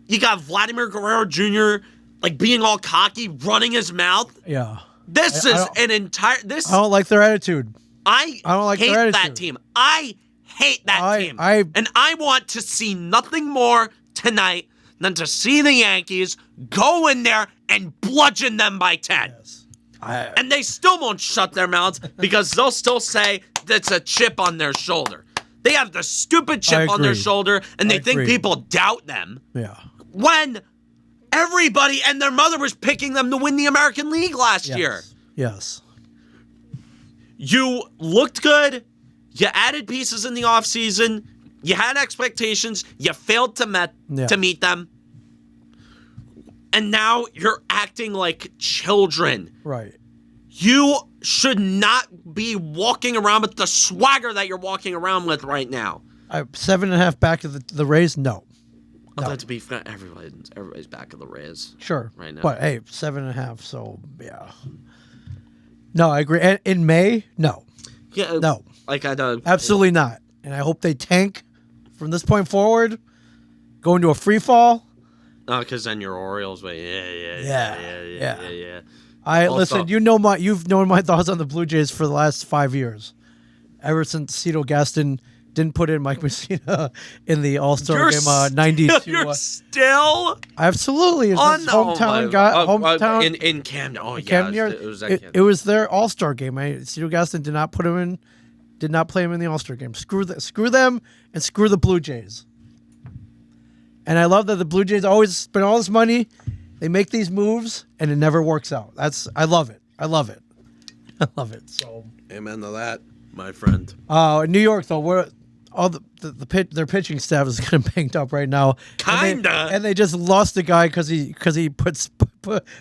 You got Vladimir Guerrero Jr. like being all cocky, running his mouth. Yeah. This is an entire. I don't like their attitude. I don't like hate their that attitude. team. I hate that team. And I want to see nothing more tonight than to see the Yankees go in there and bludgeon them by 10. Yes. And they still won't shut their mouths because they'll still say that's a chip on their shoulder. They have the stupid chip on their shoulder, and they think people doubt them. Yeah. When everybody and their mother was picking them to win the American League last year. Yes. You looked good. You added pieces in the offseason. You had expectations. You failed to meet them. And now you're acting like children. Right. You should not be walking around with the swagger that you're walking around with right now. 7.5 back of the Rays? No. Although to be fair, everybody's back of the Rays. Sure. Right now. But hey, 7.5, so yeah. No, I agree. And in May, no. Yeah. No. Like I don't. Absolutely not. And I hope they tank from this point forward, go into a free fall. Oh, because then your Orioles way. Yeah. Listen, you've known my thoughts on the Blue Jays for the last 5 years. Ever since Cito Gaston didn't put in Mike Messina in the All-Star game 92. You're still absolutely it's his hometown hometown in Camden. Oh, in yeah, Camden. It was their All-Star game. Cito Gaston did not put him in. Did not play him in the All-Star game. Screw them and screw the Blue Jays. And I love that the Blue Jays always spend all this money. They make these moves, and it never works out. I love it. I love it. So, amen to that, my friend. New York though, their pitching staff is kind of banged up right now. Kinda. And they just lost a guy because he put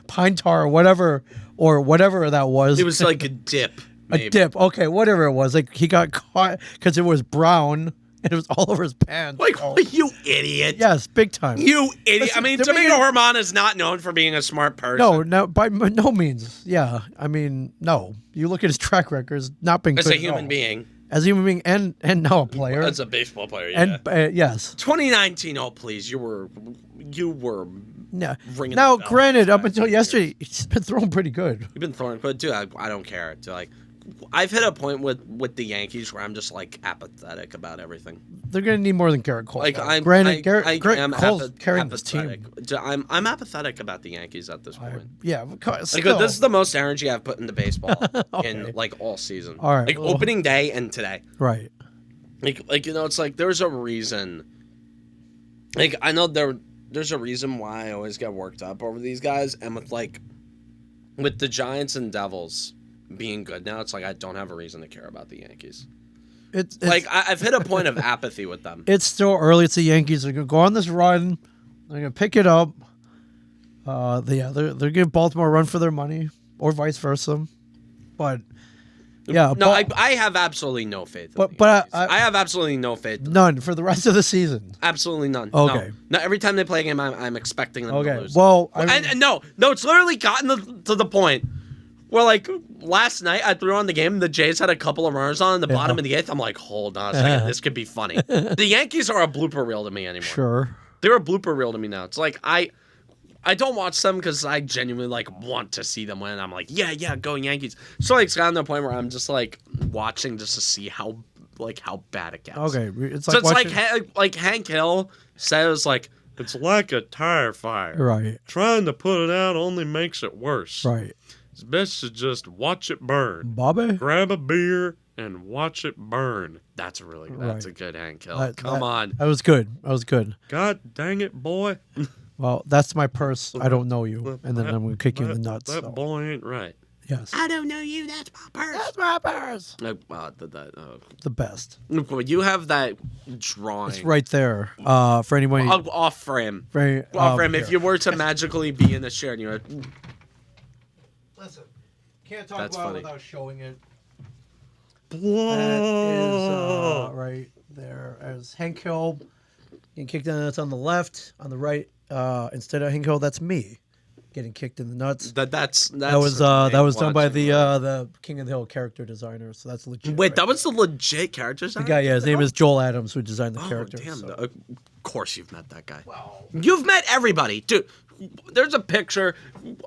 pine tar or whatever that was. It was like a dip. Maybe. A dip. Okay, whatever it was. Like he got caught because it was brown and it was all over his pants. Like, Oh. you idiot. Yes, big time. You idiot. Listen, I mean, Domingo- Domingo Herman is not known for being a smart person. No, by no means. Yeah, I mean, no. You look at his track record; it's not been As good a at human all. being. As a human being, and now a player, As a baseball player, yeah. and yes, 2019, oh please, you were yeah. ringing Now, the bell granted, up for until 5 yesterday, years. he's been throwing pretty good. You've been throwing, but dude, I don't care. Like, I've hit a point with the Yankees where I'm just like apathetic about everything. They're gonna need more than Garrett Cole. Like, though. Granted, Garrett am Cole's carrying this team. apathetic. I'm apathetic about the Yankees at this point. Yeah, because Like, still, this is the most energy I've put into baseball Okay. in like all season. All right, Like well- opening day and today. right. Like it's like there's a reason. Like I know there's a reason why I always get worked up over these guys, and with the Giants and Devils being good now, it's like I don't have a reason to care about the Yankees. It's Like I've hit a point of apathy with them. it's still early. It's the Yankees. They're gonna go on this run. They're gonna pick it up. They're giving Baltimore a run for their money, or vice versa. But yeah, No, I have absolutely no faith. In the but Yankees. I- I have absolutely no faith. none for the rest of the season. Absolutely none. Okay. No, every time they play a game, I'm expecting them to Okay. lose. Well, And no, it's literally gotten to the point where, like, last night I threw on the game. The Jays had a couple of runners on in the bottom of the 8th. I'm like, hold on a second, this could be funny. The Yankees are a blooper reel to me anymore. sure. They're a blooper reel to me now. It's like I don't watch them because I genuinely like want to see them win. I'm like, yeah, go Yankees. So like, it's gotten to the point where I'm just like watching just to see how bad it gets. Okay, it's So like it's watching, like Hank Hill says, like, it's like a tire fire. right, Trying to put it out only makes it worse. right. It's best to just watch it burn. Bobby. Grab a beer and watch it burn. That's a good Hank Hill. Come on. That was good. That was good. God dang it, boy. Well, that's my purse. I don't know you, and then I'm gonna kick you in the nuts. That so. boy ain't right. Yes, I don't know you. That's my purse. that's my purse. The best. You have that drawing. It's right there. For anybody. Off frame. Very, Off frame. here. If you were to magically be in a chair and you're like, Listen, can't talk That's about funny. it without showing it. whoa. That is right there. As Hank Hill getting kicked in the nuts on the left, on the right. Instead of Hank Hill, that's me getting kicked in the nuts. That's That was done by the King of the Hill character designer. So that's legit. Wait, right that was the legit character the designer? guy. Yeah, his name is Joel Adams, who designed the Oh, character. damn. so. Of course you've met that guy. Wow. You've met everybody. Dude, there's a picture.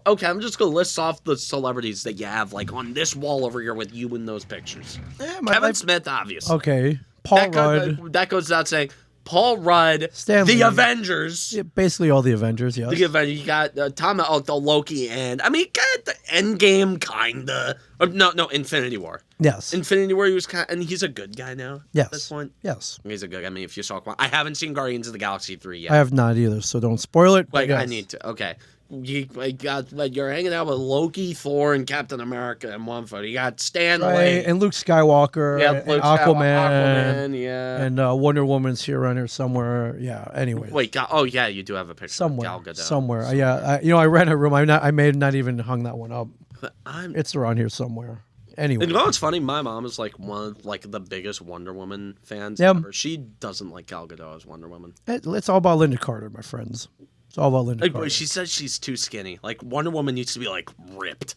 Okay, I'm just going to list off the celebrities that you have, like, on this wall over here with you in those pictures. Yeah, Kevin Smith, obviously. Okay, Paul Rudd. That goes without saying. Paul Rudd, Stan the Lee. Avengers. Yeah, basically all the Avengers. Yes. The Avengers. You got Tom, the Loki, and I mean, you got the Endgame, kinda. Or, no, Infinity War. Yes. Infinity War. He was and he's a good guy now. Yes. At this point, Yes. he's a good. I mean, if you saw, I haven't seen Guardians of the Galaxy 3 yet. I have not either, so don't spoil it. but Like, I yes. need to. Okay. You're hanging out with Loki, Thor, and Captain America in one photo. You got Stan Lee. Right, and Luke Skywalker, Yeah, and Luke Aquaman, yeah. and Wonder Woman's here around here somewhere. Yeah. Anyway. Wait, oh yeah, you do have a picture Somewhere. of Gal Gadot. Somewhere. Yeah. I ran a room. I may have not even hung that one up. But It's around here somewhere. Anyway. You know what's funny? My mom is like one of like the biggest Wonder Woman fans Yeah. ever. She doesn't like Gal Gadot as Wonder Woman. It's all about Linda Carter, my friends. It's all about Linda Like, Carter. she says she's too skinny. Like Wonder Woman needs to be like ripped.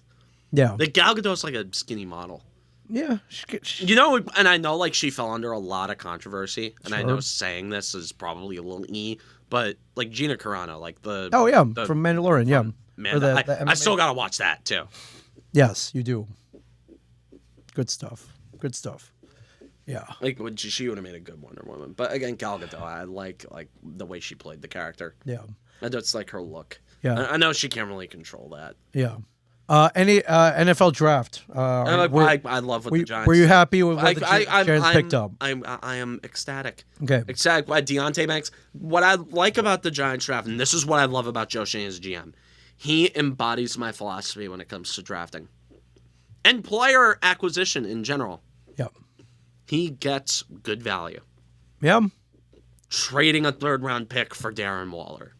Yeah. Like Gal Gadot's like a skinny model. Yeah. You know, and I know like she fell under a lot of controversy, and I know Sure. saying this is probably a little but like Gina Carano, like the Oh, yeah. the- From Mandalorian. Yeah. man, Or the I MMA. still gotta watch that too. Yes, you do. Good stuff. Good stuff. Yeah. Like she would have made a good Wonder Woman, but again, Gal Gadot, I like the way she played the character. Yeah. And it's like her look. Yeah. I know she can't really control that. Yeah. Any NFL draft? I love what the Giants. Were you happy with what the Giants I'm- picked up? I am ecstatic. Okay. Ecstatic. Deontay Banks. What I like about the Giants draft, and this is what I love about Joe Shane as GM, he embodies my philosophy when it comes to drafting and player acquisition in general. Yep. He gets good value. Yeah. Trading a third-round pick for Darren Waller.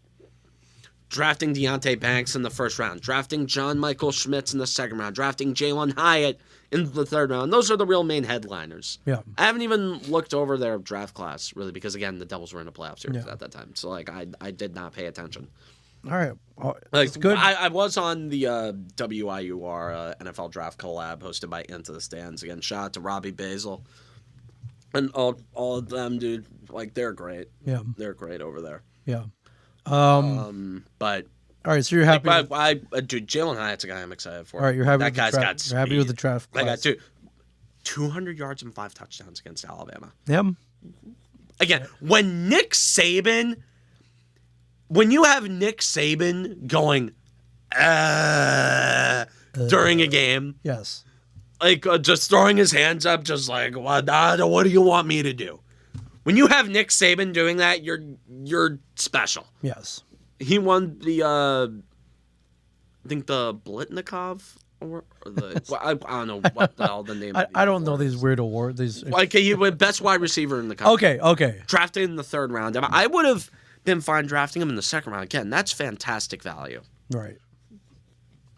drafting Deontay Banks in the first round, drafting John Michael Schmitz in the second round, drafting Jalen Hyatt in the third round. Those are the real main headliners. Yeah. I haven't even looked over their draft class, really, because, again, the Devils were in a playoff series at that time. So, like, I did not pay attention. All right. Well, Like, it's good. I was on the WIUR NFL draft collab hosted by Into the Stands. Again, shout out to Robbie Basil. And all of them, dude, like, they're great. Yeah. They're great over there. Yeah. But All right. So you're happy. dude, Jalen Hyatt's a guy I'm excited for. All right. You're happy. That with guy's the draft. got speed. You're happy with the draft. Like, class. 200 yards and 5 touchdowns against Alabama. Yeah. Again, when you have Nick Saban going during a game, Yes. like just throwing his hands up, just like what do you want me to do? When you have Nick Saban doing that, you're special. Yes. He won the I think the Blitnikov or the I don't know what the hell the name. I don't know these weird awards. These. Like he was best wide receiver in the country. Okay. Drafted in the third round. I would have been fine drafting him in the second round. Again, that's fantastic value. Right.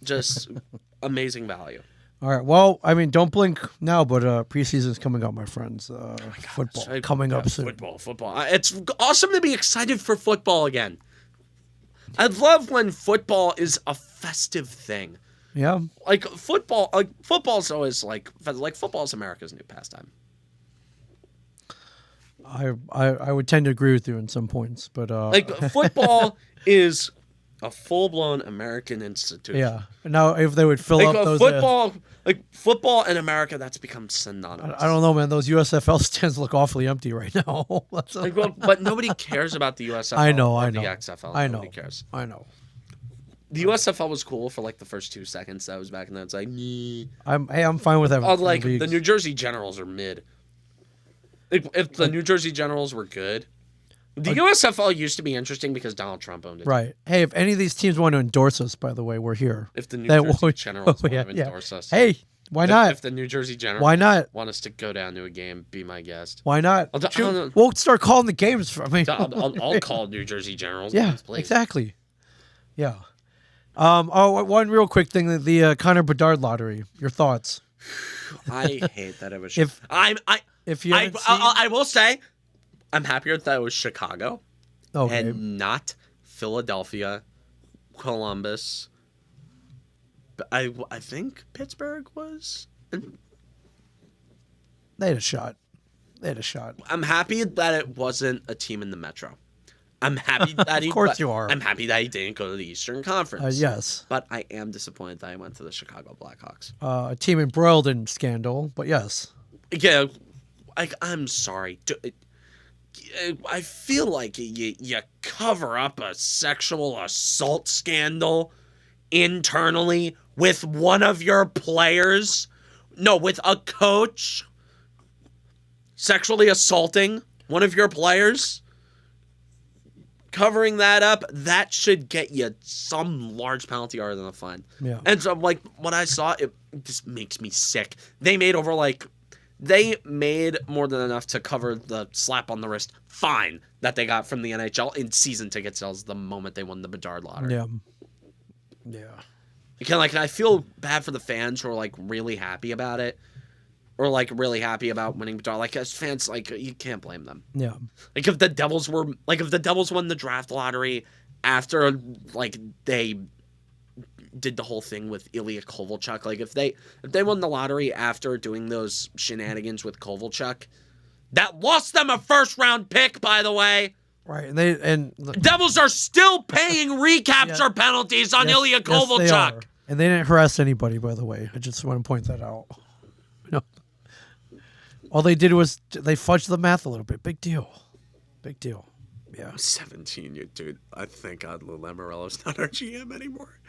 Just amazing value. All right. Well, I mean, don't blink now, but preseason's coming up, my friends. Football coming up soon. Football. It's awesome to be excited for football again. I love when football is a festive thing. Yeah. Like football's always like football's America's new pastime. I would tend to agree with you in some points, but Like football is a full-blown American institution. yeah. Now if they would fill Like up those football in America, that's become synonymous. I don't know, man. Those USFL stands look awfully empty right now. But nobody cares about the USFL. I know. The XFL. Nobody cares. I know. The USFL was cool for like the first 2 seconds. That was back in there. It's like, I'm fine with having. like the New Jersey Generals are mid. If the New Jersey Generals were good, the USFL used to be interesting because Donald Trump owned it. Right. Hey, if any of these teams want to endorse us, by the way, we're here. If the New Jersey Generals want to endorse us, hey, why not? If the New Jersey Generals want us to go down to a game, be my guest. Why not? I'll we'll start calling the games. I'll call New Jersey Generals. Yeah, games, please. exactly. Yeah. One real quick thing: the Connor Bedard lottery. Your thoughts? I hate that it was. I will say, I'm happier that it was Chicago, and not Philadelphia, Columbus. I think Pittsburgh was. They had a shot. I'm happy that it wasn't a team in the Metro. I'm happy that of course you are. I'm happy that he didn't go to the Eastern Conference. Yes. But I am disappointed that he went to the Chicago Blackhawks. A team embroiled in scandal, but yes. Yeah, I'm sorry. I feel like you cover up a sexual assault scandal internally with one of your players. No, with a coach sexually assaulting one of your players. Covering that up, that should get you some large penalty other than a fine. Yeah. And so, like, what I saw, it just makes me sick. They made more than enough to cover the slap on the wrist fine that they got from the NHL in season ticket sales the moment they won the Bedard lottery. Yeah. I feel bad for the fans who are, like, really happy about it. Or, like, really happy about winning Bedard. Like, as fans, like, you can't blame them. Yeah. Like, if the Devils won the draft lottery after, like, they did the whole thing with Ilya Kovalchuk. Like, if they won the lottery after doing those shenanigans with Kovalchuk, that lost them a first-round pick, by the way. Right, and Devils are still paying recapture penalties on Ilya Kovalchuk. Yes, they are. And they didn't harass anybody, by the way. I just want to point that out. All they did was they fudged the math a little bit. Big deal. Yeah. 17, dude. I thank God Lou Lamoriello's not our GM anymore.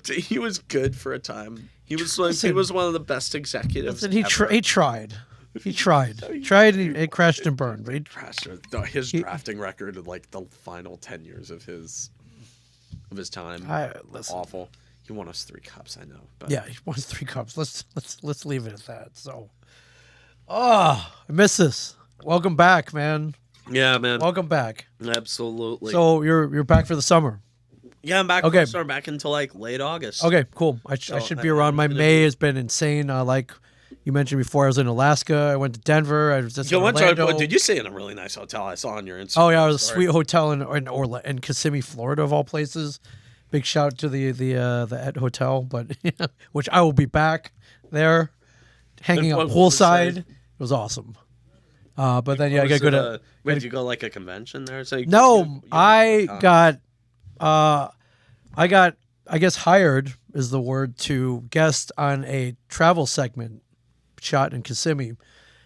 He was good for a time. He was one of the best executives. Listen, he tried. He tried. And it crashed and burned. But his drafting record in like the final 10 years of his time was awful. He won us 3 cups, I know. But. Yeah, he won us 3 cups. Let's leave it at that. So, I miss this. Welcome back, man. Yeah, man. Welcome back. Absolutely. So you're back for the summer. Yeah, I'm back. Okay. Start back until like late August. Okay, cool. I should be around. My May has been insane. Like you mentioned before, I was in Alaska. I went to Denver. I was just in Orlando. Did you stay in a really nice hotel? I saw on your Instagram. Oh yeah, it was a sweet hotel in Kissimmee, Florida, of all places. Big shout out to the Et Hotel, but which I will be back there, hanging out poolside. It was awesome. But then I got to go to. Wait, did you go like a convention there? So I got, I guess, hired is the word, to guest on a travel segment shot in Kissimmee.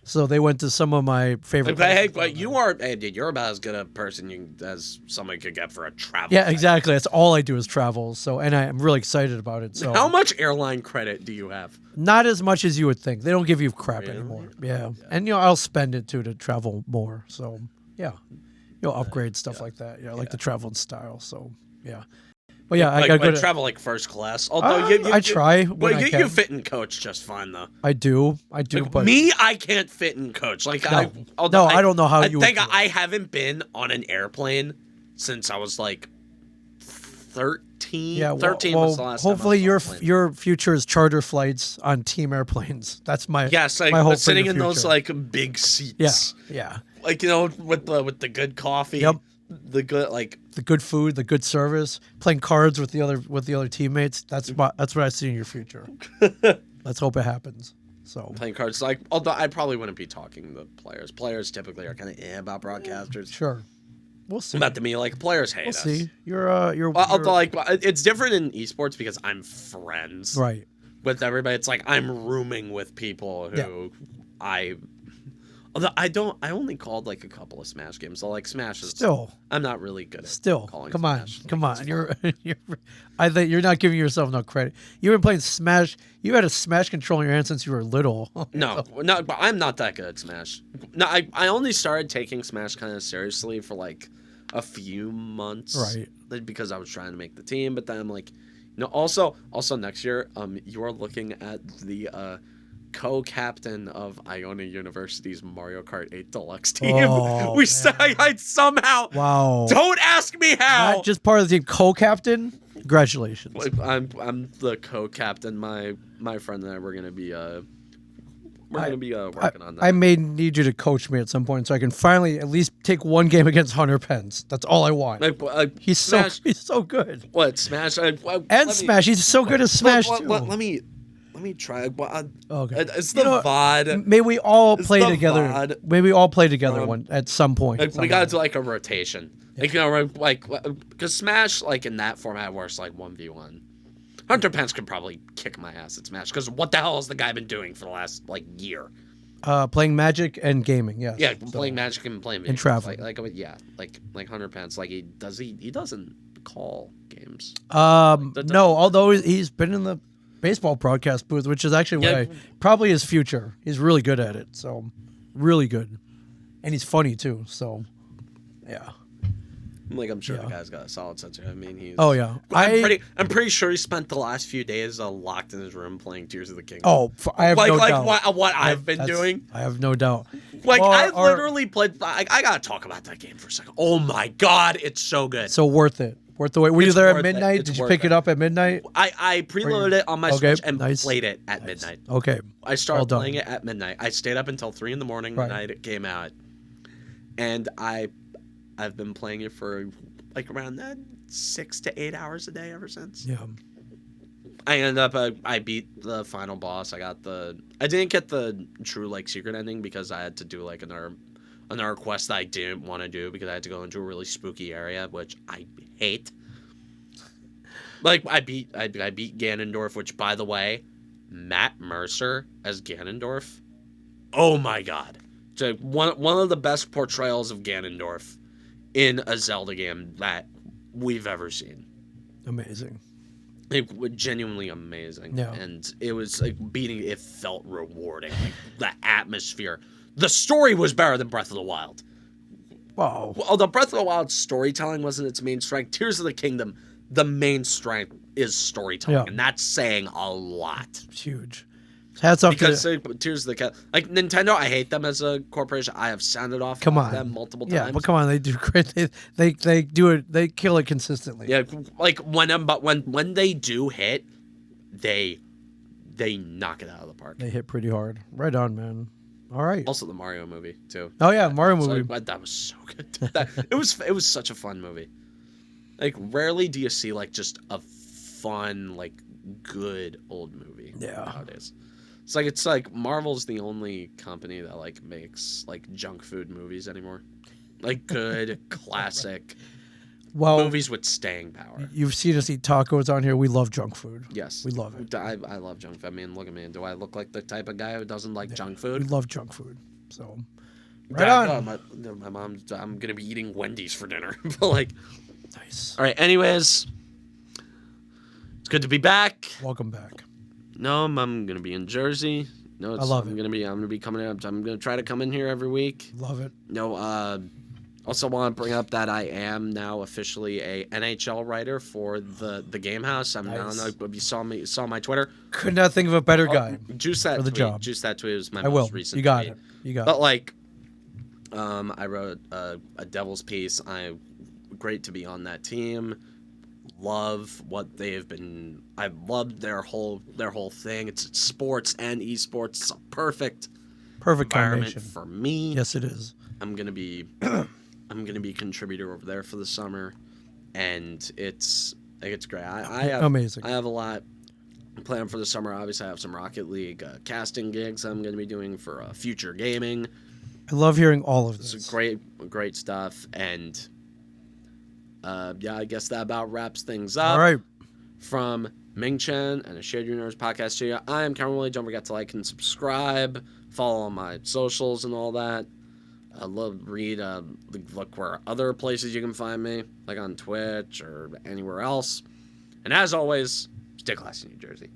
So they went to some of my favorite. But you are, dude, you're about as good a person as somebody could get for a travel. Yeah, exactly. That's all I do is travel. So, and I'm really excited about it. So, how much airline credit do you have? Not as much as you would think. They don't give you crap anymore. Yeah. And I'll spend it too to travel more. So, yeah, upgrade stuff like that. Yeah, I like to travel in style. So, yeah. But yeah, I gotta travel like first class. Although I try. But you fit in coach just fine though. I do. But me, I can't fit in coach. Like I don't know how you. I think I haven't been on an airplane since I was like 13. Yeah, 13 was the last. Hopefully your future is charter flights on team airplanes. That's my my hope sitting for in those like big seats. Yeah. Like with the good coffee. Yep. The good food, the good service, playing cards with the other teammates. That's what I see in your future. Let's hope it happens. So playing cards, although I probably wouldn't be talking to players. Players typically are kind of about broadcasters. Sure, we'll see. About to me, players hate us. We'll see. You're it's different in esports because I'm friends with everybody. It's like I'm rooming with people who Although I only called like a couple of Smash games. So like Smash is I'm not really good at calling. Come Smash. Come on. I think you're not giving yourself enough credit. You've been playing Smash. You had a Smash controller in your hand since you were little. No, but I'm not that good at Smash. No, I only started taking Smash kind of seriously for like a few months, because I was trying to make the team. But then I'm like, also next year, you are looking at the co-captain of Iona University's Mario Kart 8 Deluxe team. I somehow don't ask me how. Not just part of the team, co-captain. Congratulations. I'm the co-captain. My friend and I were gonna be working on that. I may need you to coach me at some point so I can finally at least take one game against Hunter Pence. That's all I want. He's so good. What Smash? Smash. He's so good at Smash too. Let me try. Okay. It's the VOD. May we all play together? VOD. May we all play together at some point? We gotta do like a rotation. Yeah. Because Smash, in that format, works like 1v1. Hunter Pence could probably kick my ass at Smash. Because what the hell has the guy been doing for the last year? Playing Magic and gaming. Yes. Yeah, playing Magic and playing video. And traveling. Like Hunter Pence. He doesn't call games. No, although he's been in the baseball broadcast booth, which is actually probably his future. He's really good at it, so really good, and he's funny too. So, yeah. I'm sure the guy's got a solid sense of. I mean, he's. Oh yeah. I'm pretty sure he spent the last few days locked in his room playing Tears of the Kingdom. Oh, I have no doubt. What I've been doing. I have no doubt. I literally played. I gotta talk about that game for a second. Oh my god, it's so good. So worth it. Worth the wait. Were you there at midnight? Did you pick it up at midnight? I preloaded it on my Switch and played it at midnight. Okay. I started playing it at midnight. I stayed up until 3 a.m. the night it came out, and I've been playing it for around that 6 to 8 hours a day ever since. Yeah. I ended up I beat the final boss. I didn't get the true secret ending because I had to do another quest that I didn't want to do because I had to go into a really spooky area, which I hate. I beat Ganondorf, which, by the way, Matt Mercer as Ganondorf. Oh my god. So one of the best portrayals of Ganondorf in a Zelda game that we've ever seen. Amazing. It was genuinely amazing. Yeah. And it was beating it felt rewarding. The atmosphere. The story was better than Breath of the Wild. Wow. Although Breath of the Wild's storytelling wasn't its main strength, Tears of the Kingdom, the main strength is storytelling. Yeah. And that's saying a lot. It's huge. Hats off Because to Tears of the Cat, like Nintendo, I hate them as a corporation. I have sounded off come on them multiple Yeah, times. but come on, they do great. They do it. They kill it consistently. Yeah, like when they do hit, they knock it out of the park. They hit pretty hard. Right on, man. All right. Also, the Mario movie too. Oh yeah, Mario So, movie. that was so good. It was such a fun movie. Like rarely do you see like just a fun like good old movie nowadays. It's like Marvel's the only company that like makes like junk food movies anymore. Like good classic Well, movies with staying power. you've seen us eat tacos on here. We love junk food. Yes. We love it. I love junk food. I mean, look at me. Do I look like the type of guy who doesn't like junk We food? love junk food. So, right on. My mom's. I'm gonna be eating Wendy's for dinner. But like, Nice. all right. Anyways, it's good to be back. Welcome back. No, I'm gonna be in Jersey. No, I love I'm it. gonna be coming up. I'm gonna try to come in here every week. Love it. No, also want to bring up that I am now officially a NHL writer for the Game House. I don't know if you saw my Twitter. Could not think of a better guy. Juice that for the tweet. job. Juice that tweet was my I will. most recent You got tweet. it. You got But it. like, I wrote a Devils piece. Great to be on that team. Love what they've been. I loved their whole thing. It's sports and esports. It's a perfect Perfect environment combination. for me. Yes, it is. I'm gonna be a contributor over there for the summer, and it's great. I have Amazing. I have a lot planned for the summer. Obviously, I have some Rocket League casting gigs I'm gonna be doing for future gaming. I love hearing all of this. It's great stuff, and yeah, I guess that about wraps things up. All right. From Ming Chen and a Shared Universe podcast studio, I am Cameron Willie. Don't forget to like and subscribe, follow on my socials and all that. I love read look where other places you can find me, like on Twitch or anywhere else. And as always, stay classy, New Jersey.